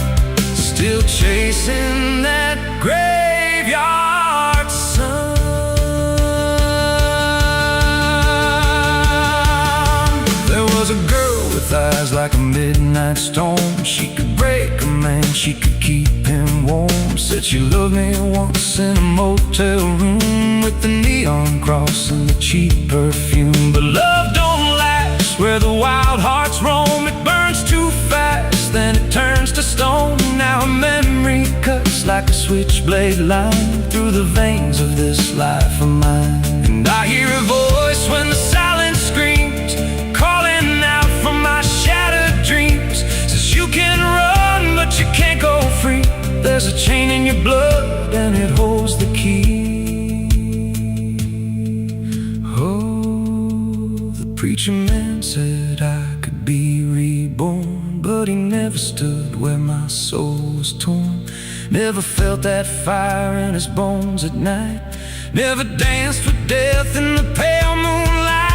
B: still chasing that graveyard sun. There was a girl with eyes like a midnight storm. She could break a man, she could keep him warm. Said she loved me once in a motel room, with the neon cross and the cheap perfume. But love don't last where the wild hearts roam. It burns too fast, then it turns to stone. Now a memory cuts like a switchblade line through the veins of this life of mine. And I hear a voice when the silence screams, calling out from my shattered dreams. Says you can run, but you can't go free. There's a chain in your blood and it holds the key. Oh, the preacher man said I could be reborn, but he never stood where my soul was torn. Never felt that fire in his bones at night, never danced with death in the pale moonlight.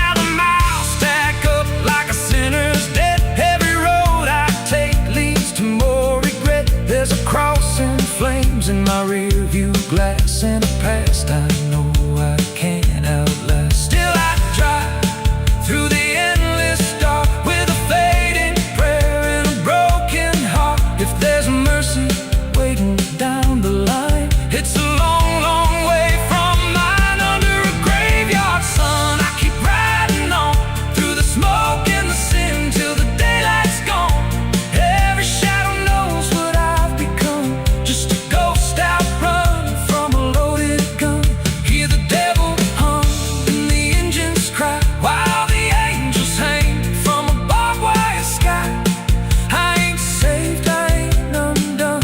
B: Now the miles stack up like a sinner's debt. Every road I take leads to more regret. There's a cross in flames in my rear view glass, and a past I know I can't outlast. Still I drive through the endless dark with a fading prayer and a broken heart. If there's mercy waiting down the line, it's a long, long way from mine. Under a graveyard sun, I keep riding on through the smoke and the sin till the daylight's gone. Every shadow knows what I've become, just a ghost out running from a loaded gun. Hear the devil hum and the engines cry, while the angels hang from a barbed wire sky. I ain't saved, I ain't undone,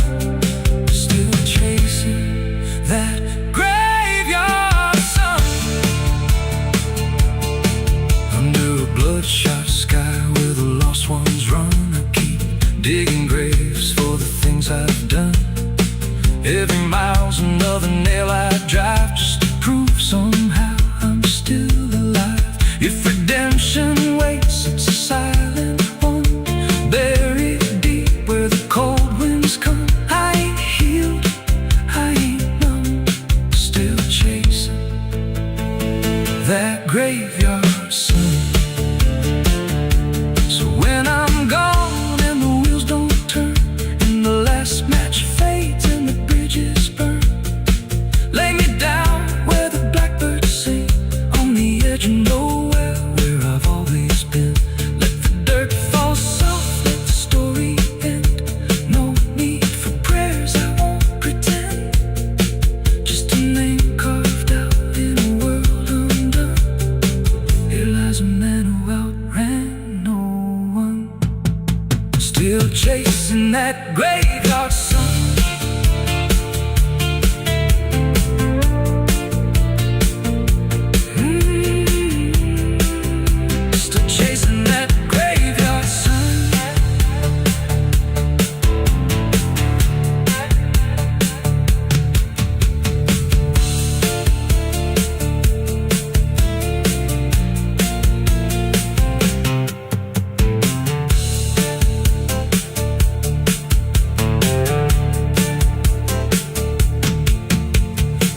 B: still chasing that graveyard sun. Under a bloodshot sky where the lost ones run, I keep digging graves for the things I've done. Every mile's another nail I drive, just to prove somehow I'm still alive. If redemption waits, it's a silent one, buried deep where the cold winds come. I ain't healed, I ain't numb, still chasing that graveyard sun. So when I'm gone and the wheels don't turn, and the last match fades and the bridges burn, lay me down where the blackbirds sing, on the edge of nowhere where I've always been. Let the dirt fall soft, let the story end. No need for prayers, I won't pretend, just a name carved out in a world undone. Here lies a man who outran no one, still chasing that graveyard sun. Still chasing that graveyard sun.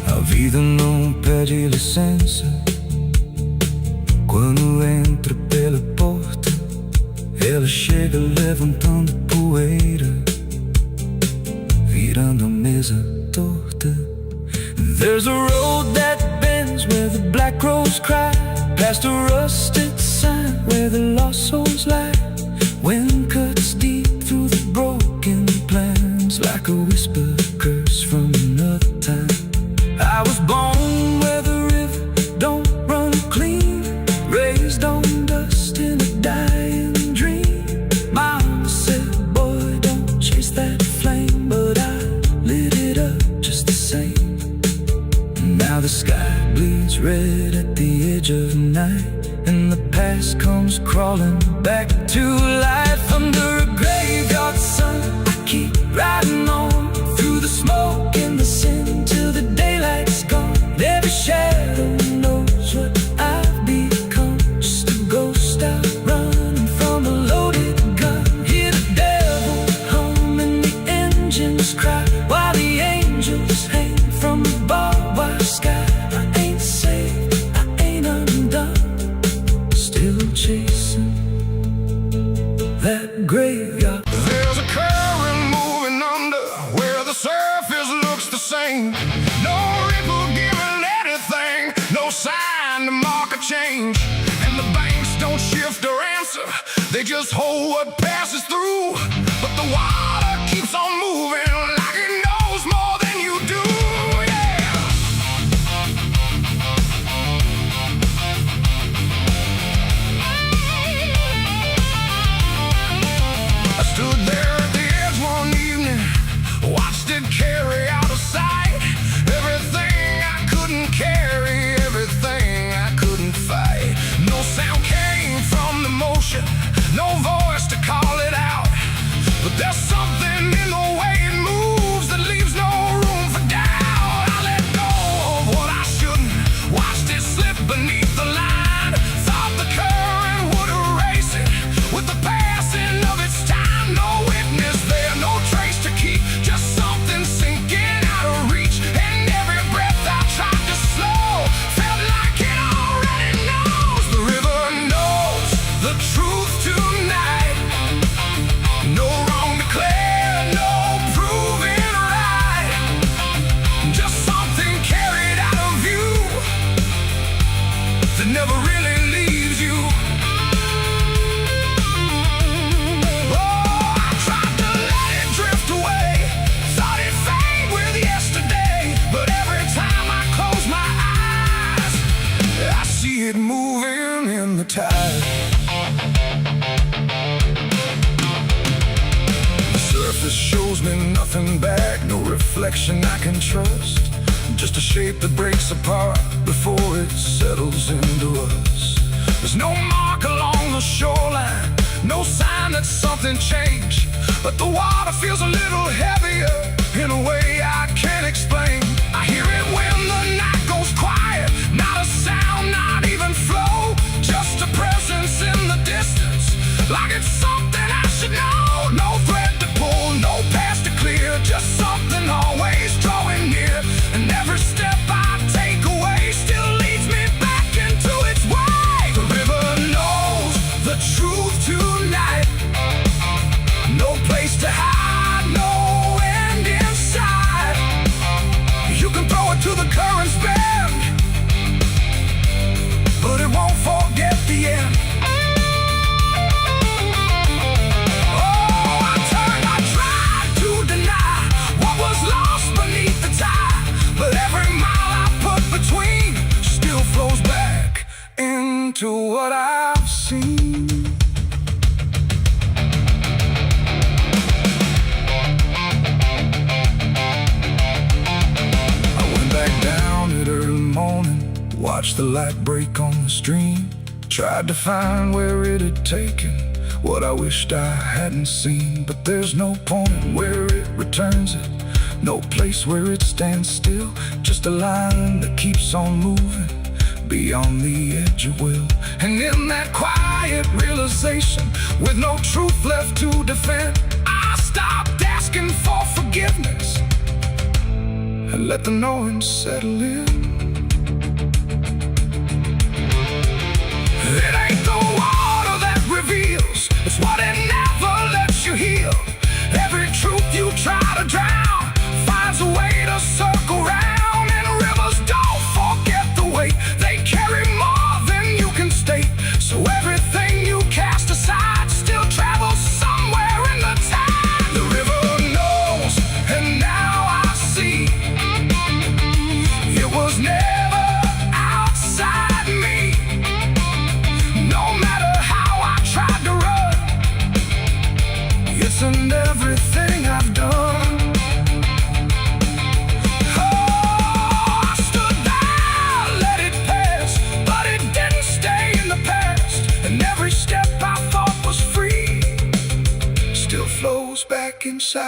B: A vida não pede licença quando entra pela porta. Ela chega levantando poeira, virando a mesa torta. There's a road that bends where the black crows cry, past a rusted sign where the lost souls lie. Wind cuts deep through the broken plans, like a whispered curse from another time. I was born where the river don't run clean, paradise comes crawling back to life. Under a graveyard sun, I keep riding on through the smoke and the sin till the daylight's gone. Every shadow knows what I've become, just a ghost out running from a loaded gun. Hear the devil hum and the engines cry while the angels hang from the barbed wire sky. I ain't safe, I ain't undone, still chasing that graveyard.
A: There's a current moving under where the surface looks the same. No ripple giving anything, no sign to mark a change. And the banks don't shift or answer, they just hold what passes through. But the water keeps on moving like it knows more than you do. Yeah. I stood there at the edge one evening, watched it carry out of sight. Everything I couldn't carry, everything I couldn't fight. No sound came from the motion, no voice to call it out. But there's something in the way it moves that leaves no room for doubt. I let go of what I shouldn't, watched it slip beneath the line. Thought the current would erase it with the passing of its time. No witness there, no trace to keep, just something sinking out of reach. And every breath I tried to slow felt like it already knows. The river knows the truth tonight. No wrong declared, no proving right. Just something carried out of view that never really leaves you. Oh, I tried to let it drift away, thought it'd fade with yesterday. But every time I close my eyes, I see it moving in the tide. The surface shows me nothing back, no reflection I can trust. Just a shape that breaks apart before it settles into us. There's no mark along the shoreline, no sign that something changed. But the water feels a little heavier in a way I can't explain. I hear it when the night goes quiet, not a sound, not even flow, just a presence in the distance, like it's something I should know. No thread to pull, no path to clear, just something always drawing near. And every step I take away still leads me back into its way. The river knows the truth tonight. No place to hide, no end in sight. You can throw it to the current's bend, but it won't forget the end. Oh, I tried to deny what was lost beneath the tide, but every mile I put between still flows back into what I've seen. I went back down at early morning, watched the light break on the stream. Tried to find where it had taken what I wished I hadn't seen. But there's no point where it returns it, no place where it stands still. Just a line that keeps on moving beyond the edge of will. And in that quiet realization, with no truth left to defend, I stopped asking for forgiveness and let the knowing settle in. It ain't the water that reveals, it's what it never lets you heal. Every truth you try to drown finds a way to circle round. And rivers don't forget the weight, they carry more than you can state. So everything you cast aside still travels somewhere in the tide. The river knows, and now I see, it was never outside me. No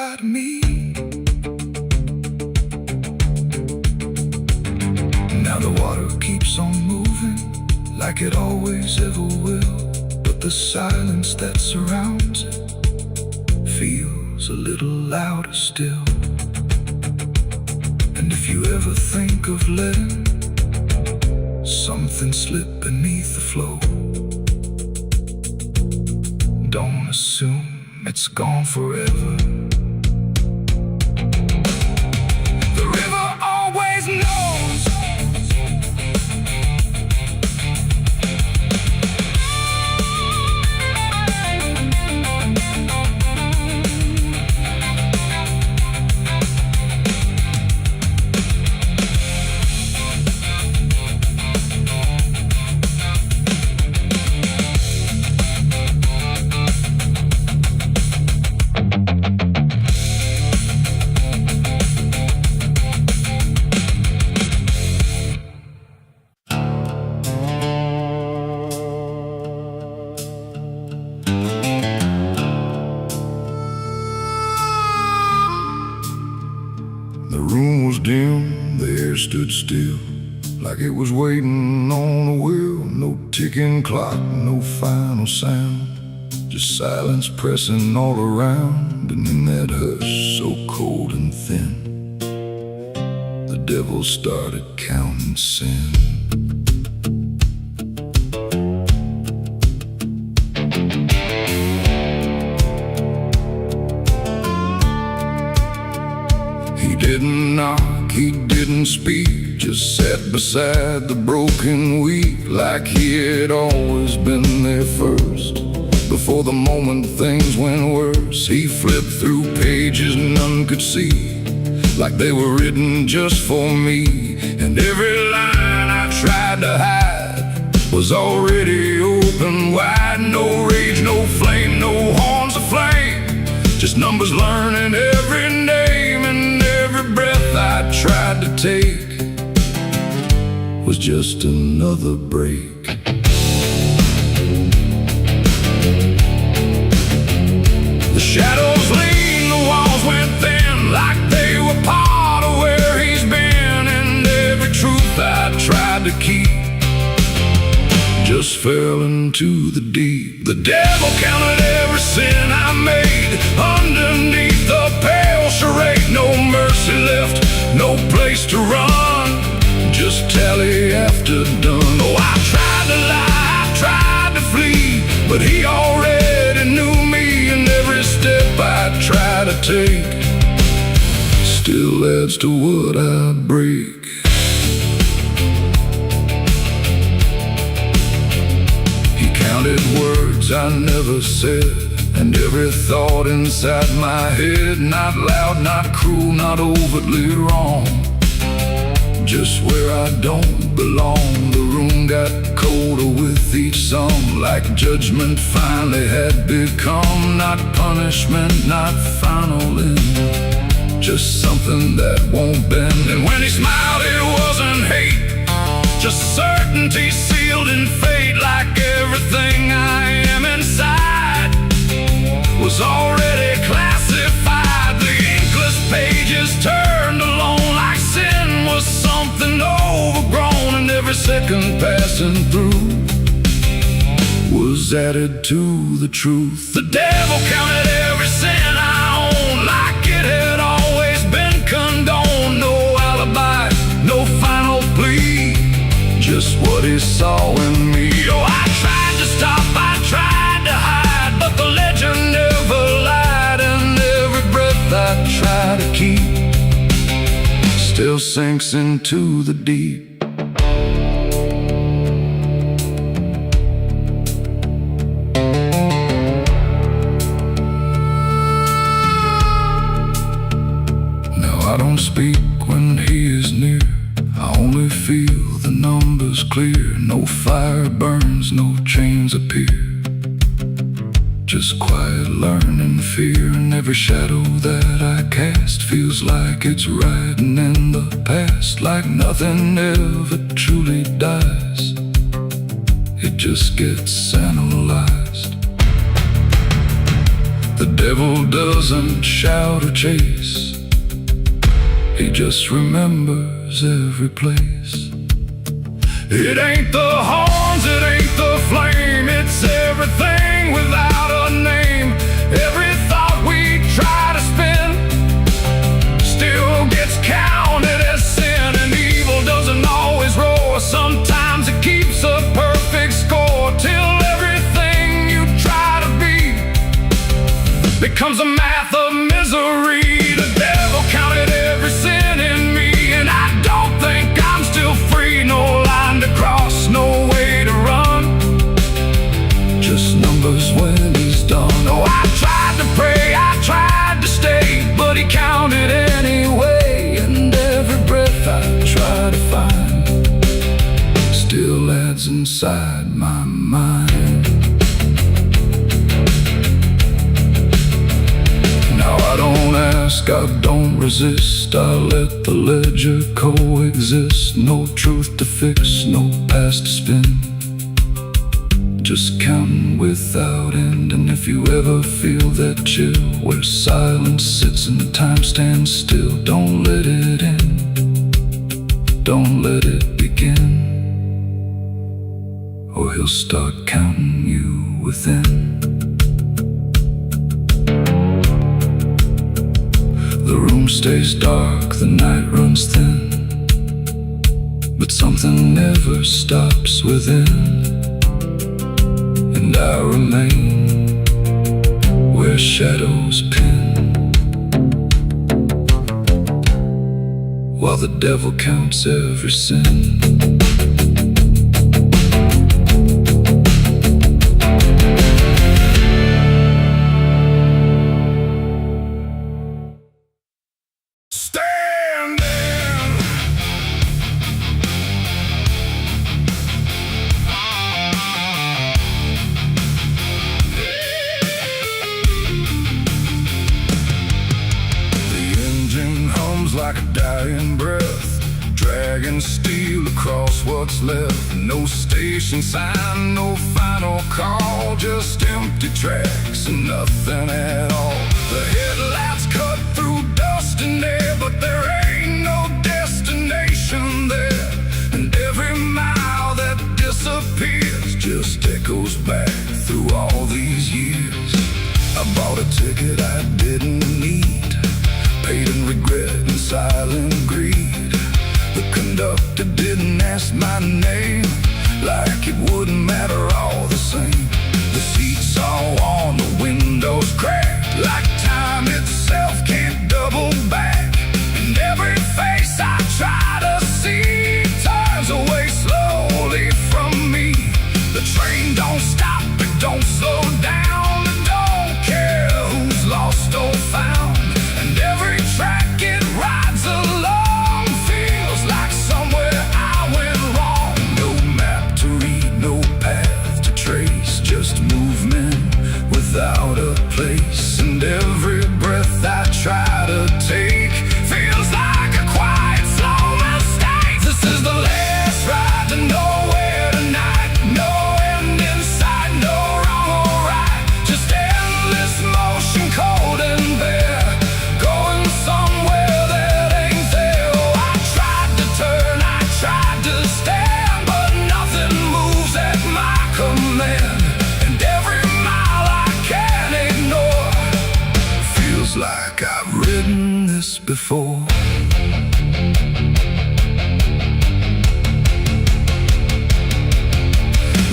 A: inside me. Now the water keeps on moving like it always ever will, but the silence that surrounds it feels a little louder still. And if you ever think of letting something slip beneath the flow, don't assume it's gone forever. The river always knows. The room was dim, the air stood still, like it was waiting on a wheel. No ticking clock, no final sound, just silence pressing all around. And in that hush, so cold and thin, the devil started counting sin. He didn't knock, he didn't speak, just sat beside the broken wheat, like he had always been there first. Before the moment things went worse, he flipped through pages none could see, like they were written just for me. And every line I tried to hide was already open wide. No rage, no flame, no horns of flame, just numbers learning every name. And every breath I tried to take was just another break. The shadows leaned, the walls went thin, like they were part of where he's been. And every truth I tried to keep just fell into the deep. The devil counted every sin I made underneath the pale charade. No mercy left, no place to run, just tally after done. Oh, I tried to lie, I tried to flee, but he already knew me. And every step I try to take still adds to what I break. He counted words I never said, and every thought inside my head, not loud, not cruel, not overtly wrong, just where I don't belong. The room got colder with each song, like judgment finally had become not punishment, not final end, just something that won't bend. And when he smiled, it wasn't hate, just certainty sealed in fate. Like everything I am inside was already classified. The inkless pages turned alone, like sin was something overgrown. And every second passing through was added to the truth. The devil counted every sin I own, like it had always been condoned. No alibi, no final plea, just what he saw in me. Oh, I tried to stop, I tried to hide, but the legend never lied. And every breath I try to keep still sinks into the deep. I don't speak when he is near, I only feel the numbers clear. No fire burns, no chains appear, just quiet learning fear. And every shadow that I cast feels like it's riding in the past, like nothing ever truly dies, it just gets analyzed. The devil doesn't shout or chase, he just remembers every place. It ain't the horns, it ain't the flame, it's everything without a name. Every thought we try to spin still gets counted as sin. And evil doesn't always roar, sometimes it keeps a perfect score, till everything you try to be becomes a math of misery. The devil counted every sin in me, and I don't think I'm still free. No line to cross, no way to run, just numbers when he's done. Oh, I tried to pray, I tried to stay, but he counted anyway. And every breath I try to find still adds inside my mind. Now I don't ask, I don't resist, I let the ledger coexist. No truth to fix, no past to spin, just counting without end. And if you ever feel that chill where silence sits and time stands still, don't let it end, don't let it begin, or he'll start counting you within. The room stays dark, the night runs thin, but something never stops within. And I remain where shadows pin, while the devil counts every sin. Like a dying breath, dragging steel across what's left. No station sign, no final call, just empty tracks and nothing at all. The headlights cut through dust and air, but there ain't no destination there. And every mile that disappears just echoes back through all these years. I bought a ticket I didn't need, paid in regret and silent greed. The conductor didn't ask my name, like it wouldn't matter all the same. The seats all worn, the windows cracked, like time itself can't double back. And every face I try to see turns away slowly from me. The train don't stop, it don't slow down, it don't care who's lost or found. And every track it rides along feels like somewhere I went wrong. No map to read, no path to trace, just movement without a place. And every breath I try to take feels like a quiet, slow mistake. This is the last ride to nowhere tonight. No end in sight, no wrong or right, just endless motion, cold and bare, going somewhere that ain't there. Oh, I tried to turn, I tried to stand, but nothing moves at my command. And every mile I can't ignore feels like I've ridden this before.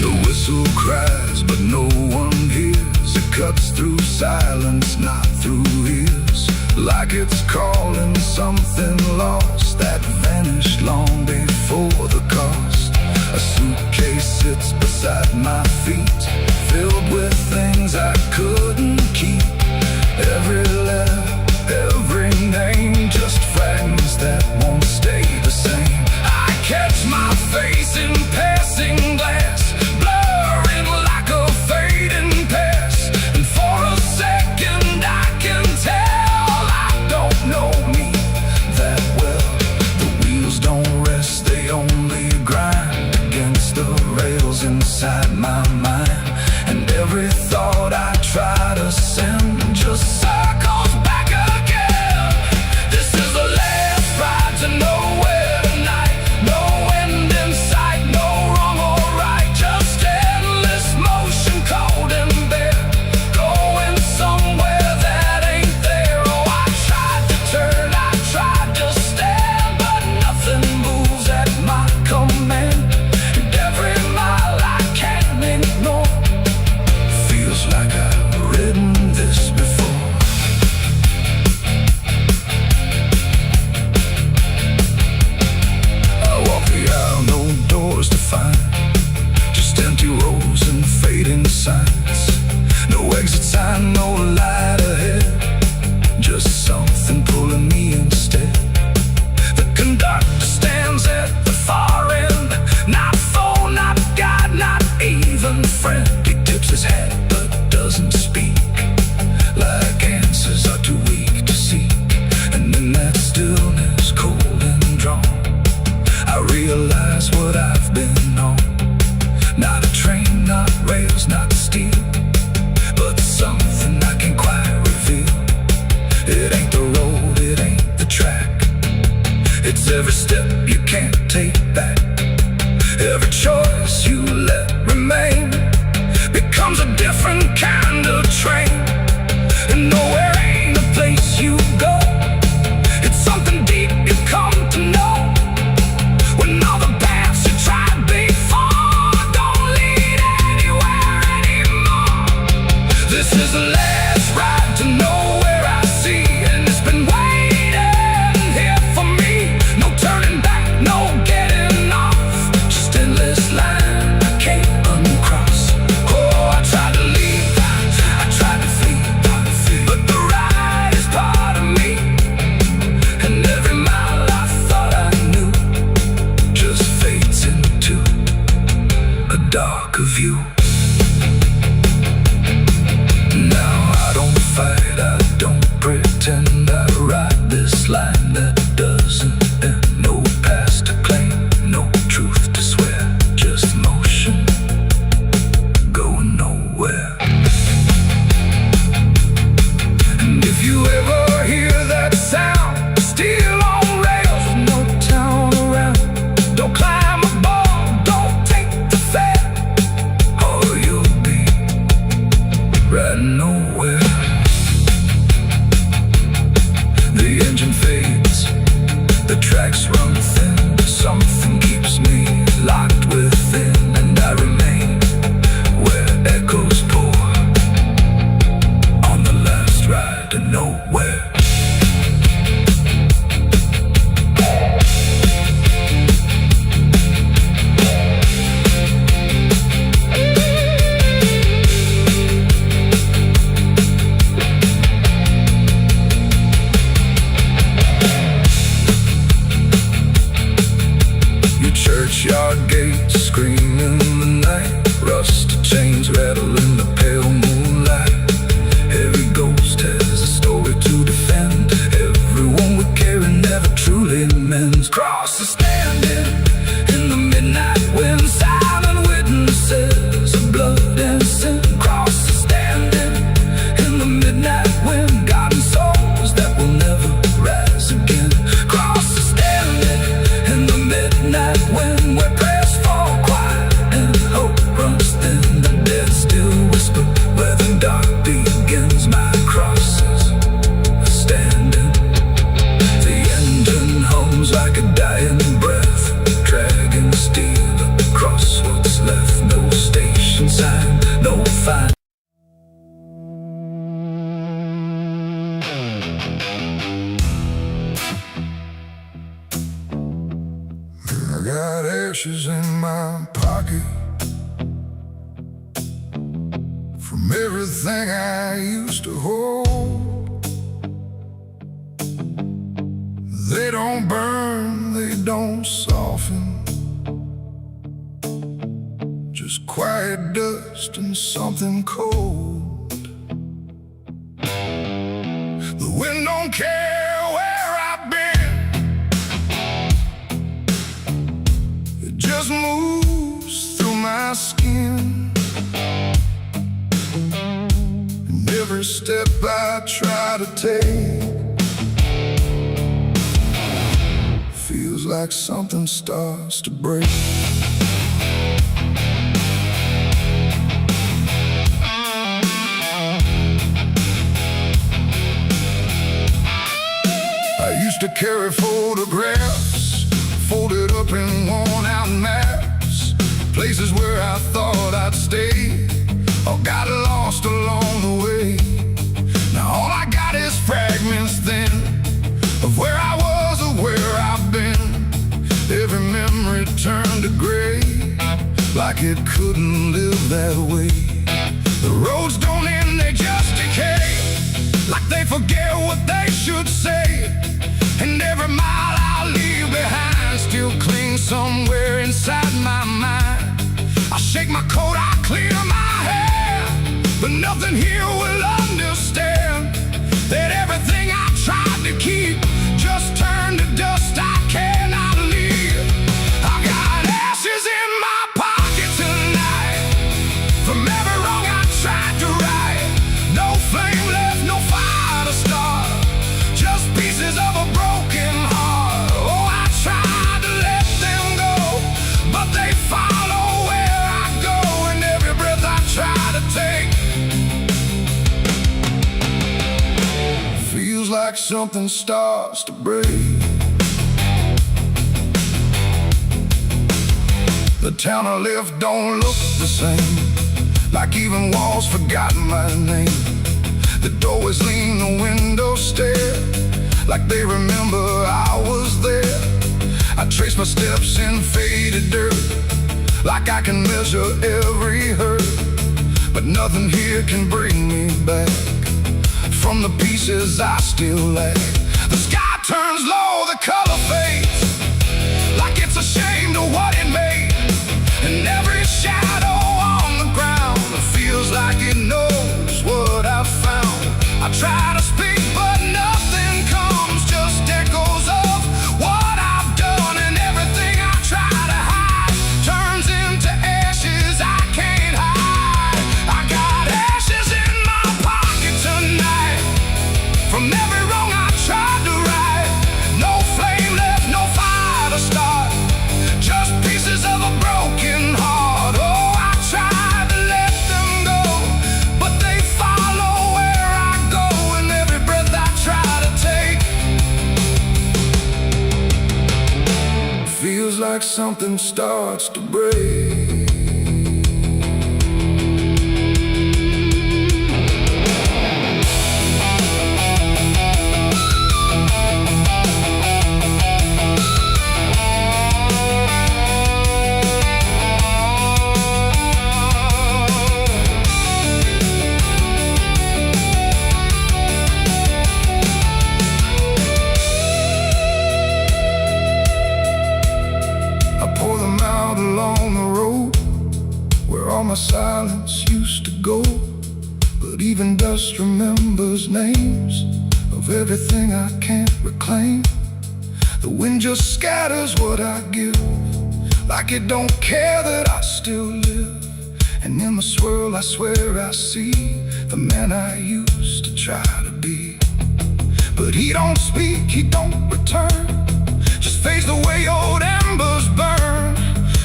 A: The whistle cries, but no one hears. It cuts through silence, not through ears, like it's calling something lost that vanished long before the cost. A suitcase sits beside my feet, filled with things I couldn't keep. Every letter, every name just It's every step you can't take back. Every choice you let remain becomes a different kind of train. And nowhere ain't a place you go. It's something deep you come to know. When all the paths you tried before don't lead anywhere anymore. This is the last ride to nowhere I see, and it's been waiting here for me. No turning back, no getting off, just endless line I can't uncross. Oh, I tried to leave, I tried to flee, but the ride is part of me. And every mile I thought I knew just fades into a darker view. Now I don't fight, I don't pretend. I ride this line that doesn't end. No past to claim, no truth to swear, just motion going nowhere. And if you ever hear that sound, still on rails with no town around, don't climb aboard, don't take the fare, or you'll be riding nowhere. The engine fades, the tracks run thin, something keeps me locked within, and I remain where echoes pour on the last ride to nowhere. Your churchyard gates scream in the night, rusted chains rattle in the pale moonlight. Every ghost has a story to defend. Everyone we carry never truly mends. Crosses standing in the midnight wind, silent witnesses of blood and sin. Crosses standing in the midnight wind, guarding souls that will never rise again. Crosses standing in the midnight wind, where prayers fall quiet and hope runs thin. The dead still whisper where the dark begins. My crosses are standing. The engine hums like a dying breath, dragging steel across what's left. No station sign, no fine. I got ashes in my pocket from everything I used to hold. They don't burn, they don't soften, just quiet dust and something cold. The wind don't care where I've been, it just moves through my skin. And every step I try to take feels like something starts to break. I used to carry photographs folded up in worn-out maps, places where I thought I'd stay or got lost along the way. Now all I got is fragments then of where I was or where I've been. Every memory turned to gray, like it couldn't live that way. The roads don't end, they just decay, like they forget what they should say. And every mile I leave behind still clings somewhere inside my mind. I shake my coat, I clear my hair, but nothing here will understand that everything I tried to keep just turned to dust. I cannot leave. I got ashes in my pocket tonight from every wrong I tried to right. No flame left, no fire to start, just pieces of a broken heart. Oh, I something starts to break. The town I left don't look the same, like even walls forgotten my name. The doorways lean, the windows stare, like they remember I was there. I trace my steps in faded dirt, like I can measure every hurt. But nothing here can bring me back from the pieces I still lack. The sky turns low, the color fades, like it's ashamed of what it made. And every shadow on the ground feels like it knows what I've found. I try to speak, but nothing comes, just echoes of what I've done. And everything I try to hide turns into ashes I can't hide. I got ashes in my pocket tonight from every wrong I tried to right. No flame left, no fire to start, just pieces of a broken heart. Oh, I tried to let them go, but they follow where I go. And every breath I try to take feels like something starts to break. All my silence used to go, but even dust remembers names of everything I can't reclaim. The wind just scatters what I give, like it don't care that I still live. And in the swirl I swear I see the man I used to try to be. But he don't speak, he don't return, just fades the way old embers burn,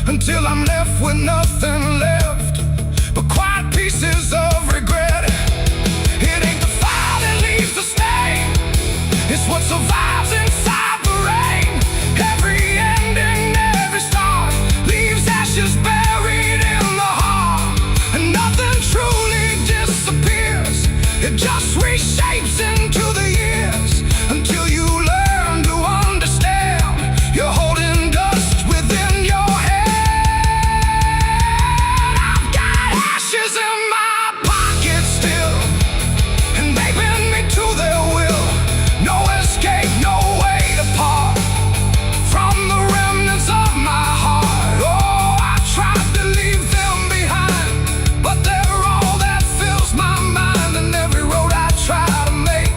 A: until I'm left with nothing left but quiet pieces of regret. It ain't the fire that leaves the stain, it's what survives inside the rain. Every ending, every start leaves ashes buried in the heart. And nothing truly disappears, it just reshapes into the years, until you learn to understand you're holding dust within your head. Ashes in my pocket still, and they bend me to their will. No escape, no way to part from the remnants of my heart. Oh, I tried to leave them behind, but they're all that fills my mind. And every road I try to make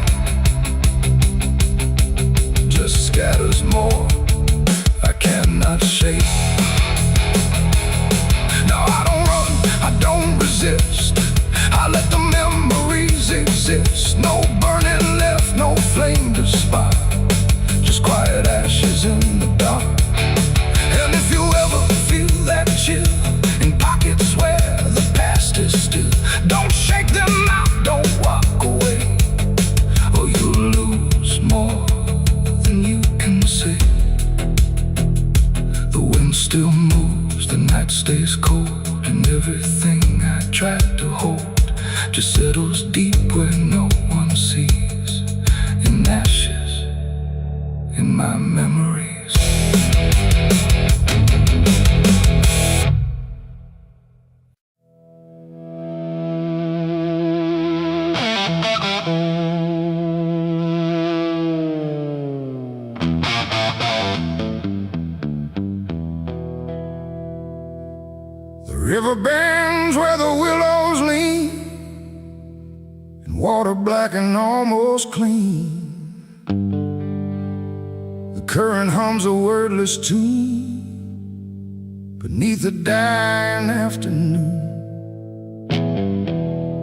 A: just scatters more I cannot shake. No, I don't run, I don't resist, I let the memories exist. No burning left, no flame to spark, just quiet ashes in the dark. And if you ever feel that chill in pockets where the past is still, don't shake them out, don't walk away, or you'll lose more than you can say. The wind still moves, the night stays cold, and everything I tried to hold just settles deep where no one sees, in ashes, in my memories. The river bends where the willows lean, and water black and almost clean. The current hums a wordless tune beneath the dying afternoon.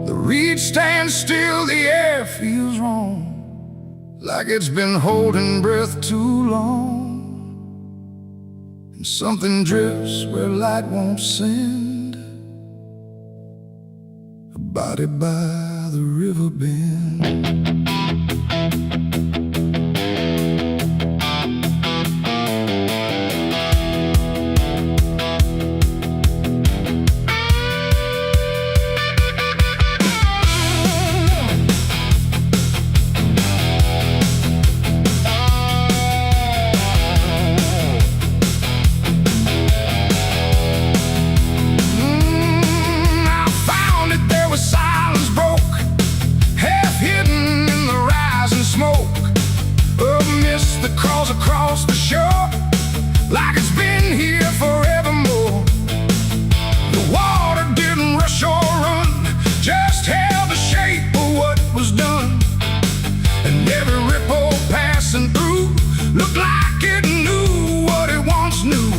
A: The reed stands still, the air feels wrong, like it's been holding breath too long. And something drifts where light won't send, a body by the river bend. shore, like it's been here forevermore. The water didn't rush or run, just held the shape of what was done. And every ripple passing through looked like it knew what it once knew.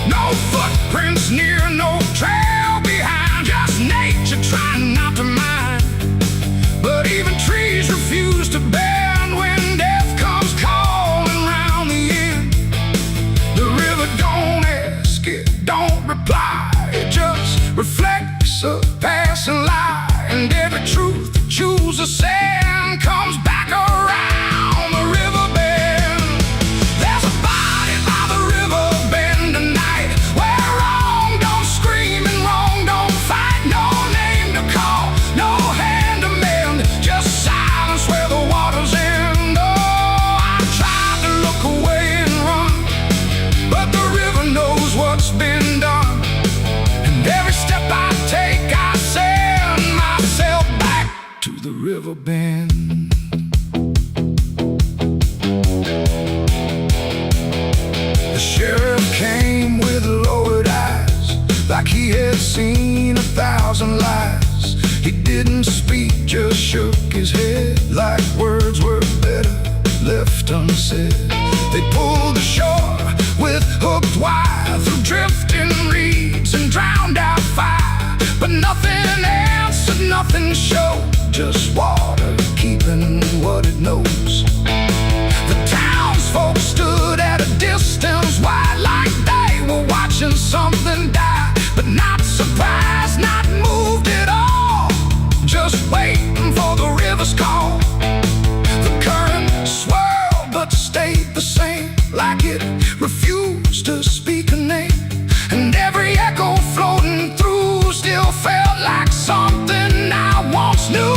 A: No footprints near, no trail behind, just nature trying not to mind. But even trees refuse to bend when death comes calling round the end. The river don't ask, it don't reply, it just reflects a passing lie. And every truth that chooses sand comes back around the river bend. There's a body by the river bend tonight, where wrong don't scream and wrong don't fight. No name to call, no hand to mend, just silence where the waters end. Oh, I tried to look away and run, but the river knows what's been done. And every step I take, I send myself back to the river bend. The sheriff came with lowered eyes, like he had seen 1,000 lies. He didn't speak, just shook his head, like words were better left unsaid. They pulled ashore with hooked wire through drifting reeds and drowned out fire. But nothing answered, nothing showed, just water keeping what it knows. The townsfolk stood at a distance wide, like they were watching something die. But not surprised, not moved at all, just waiting for the river's call. The current swirled but stayed the same, like it refused to speak a name. And every echo floating through still felt like something I once knew.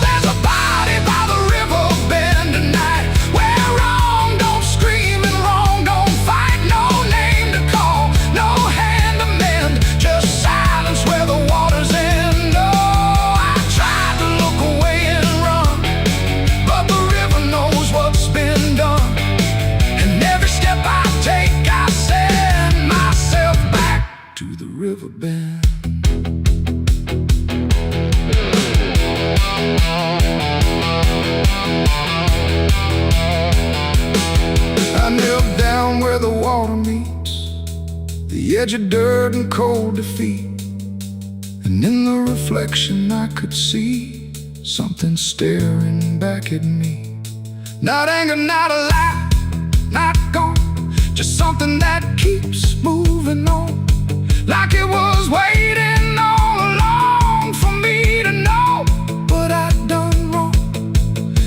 A: There's a body by the river bend tonight, where wrong don't scream and wrong don't fight. No name to call, no hand to mend, just silence where the waters end. Oh, I tried to look away and run, but the river knows what's been done. And every step I take, I send myself back to the river bend. I knelt down where the water meets the edge of dirt and cold defeat. And in the reflection I could see something staring back at me. Not anger, not a lie, not gone, just something that keeps moving on, like it was waiting all along for me to know what I'd done wrong.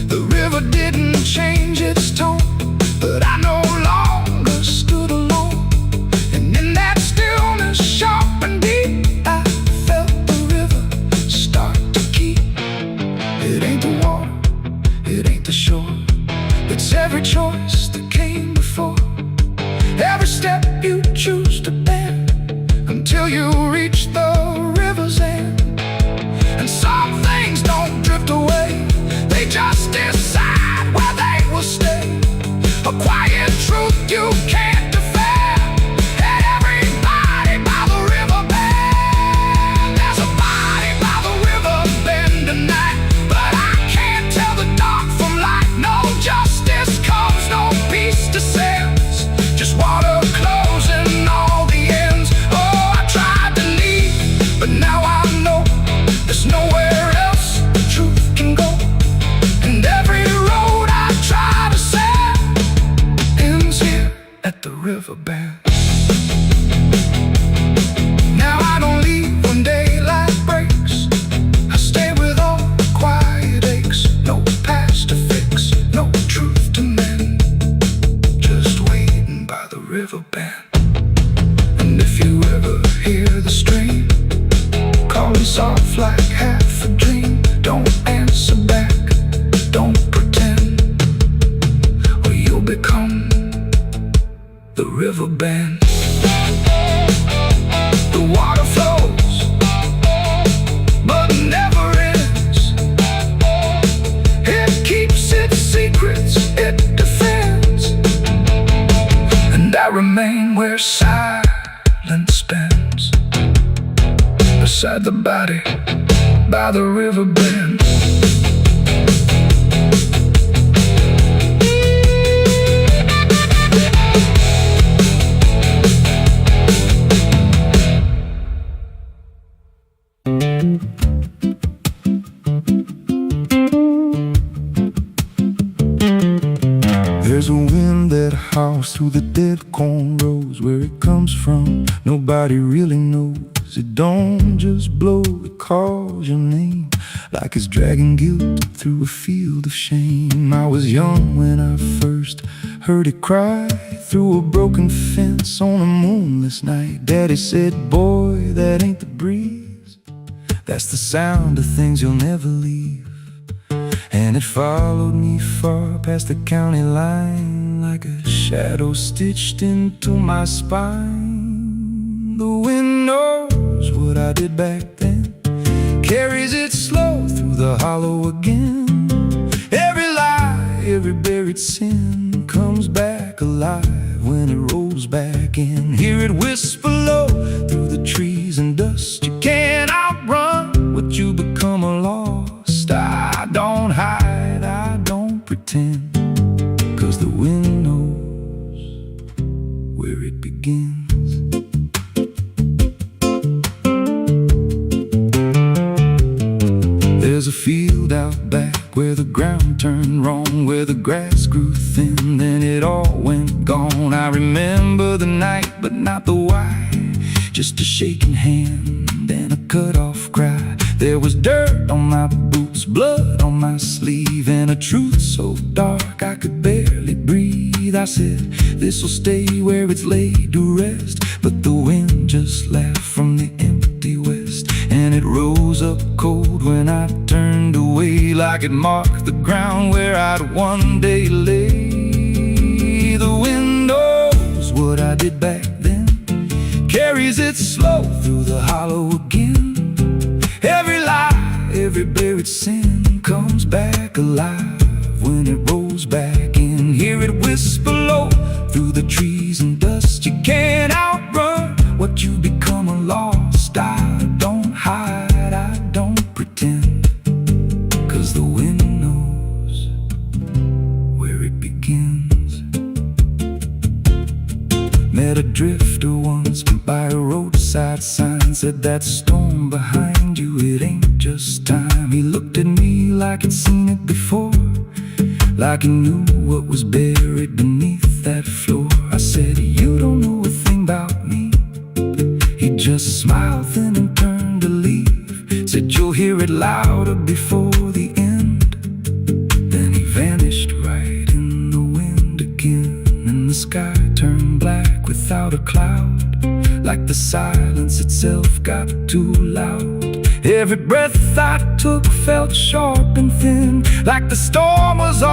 A: The river didn't change its tone, but I no longer stood alone. And in that stillness, sharp and deep, I felt the river start to keep. It ain't the water, it ain't the shore, it's every choice that came before. Every step you choose to bend, until you reach the river's end. And some things don't drift away, they just decide where they will stay. A quiet truth you can't defend. And everybody by the river bend. There's a body by the river bend tonight, but I can't tell the dark from light. No justice comes, no peace descends, just water closing all the ends. Oh, I tried to leave, but now I know there's nowhere else the truth can go. And every road I try to set ends here at the river bend. Now I don't leave when daylight breaks, I stay with all the quiet aches. No past to fix, no truth to mend, just waiting by the river bend. And if you ever hear the stream calling soft like half a dream, don't answer back, don't pretend, or you'll become the river bend. The water flows, but never ends. It keeps its secrets, it defends. remain where silence bends, beside the body, by the river bend.
B: There's a wind that howls through the dead corn rows. Where it comes from, nobody really knows. It don't just blow, it calls your name, like it's dragging guilt through a field of shame. I was young when I first heard it cry through a broken fence on a moonless night. Daddy said, boy, that ain't the breeze, that's the sound of things you'll never leave. And it followed me far past the county line, like a shadow stitched into my spine. The wind knows what I did back then, carries it slow through the hollow again. Every lie, every buried sin comes back alive when it rolls back in. Hear it whisper low through the trees and dust. You can't outrun what you become lost. I don't hide, I don't pretend, 'cause the wind knows where it begins. There's a field out back where the ground turned wrong, where the grass grew thin, then it all went gone. I remember the night, but not the why, just a shaking hand and a cut-off cry. There was dirt on my boots, blood on my sleeve, and a truth so dark I could barely breathe. I said, this'll stay where it's laid to rest, but the wind just laughed from the empty west, and it rose up cold when I turned away, like it marked the ground where I'd one day lay. The wind knows what I did back then, carries it slow through the hollow again. Every lie, every buried sin comes back alive when it rolls back in. Hear it whisper low through the trees and dust. You can't outrun what you become lost. I don't hide, I don't pretend, 'cause the wind knows where it begins. Met a drifter once by a roadside sign, said that storm behind you, it ain't just time. He looked at me like he'd seen it before, like he knew what was buried beneath that floor. I said, you don't know a thing about me. He just smiled thin and turned to leave, said, you'll hear it louder before the end. Then he vanished right in the wind again, and the sky turned black without a cloud, like the silence itself got too loud. Every breath I took felt sharp and thin, like the storm was all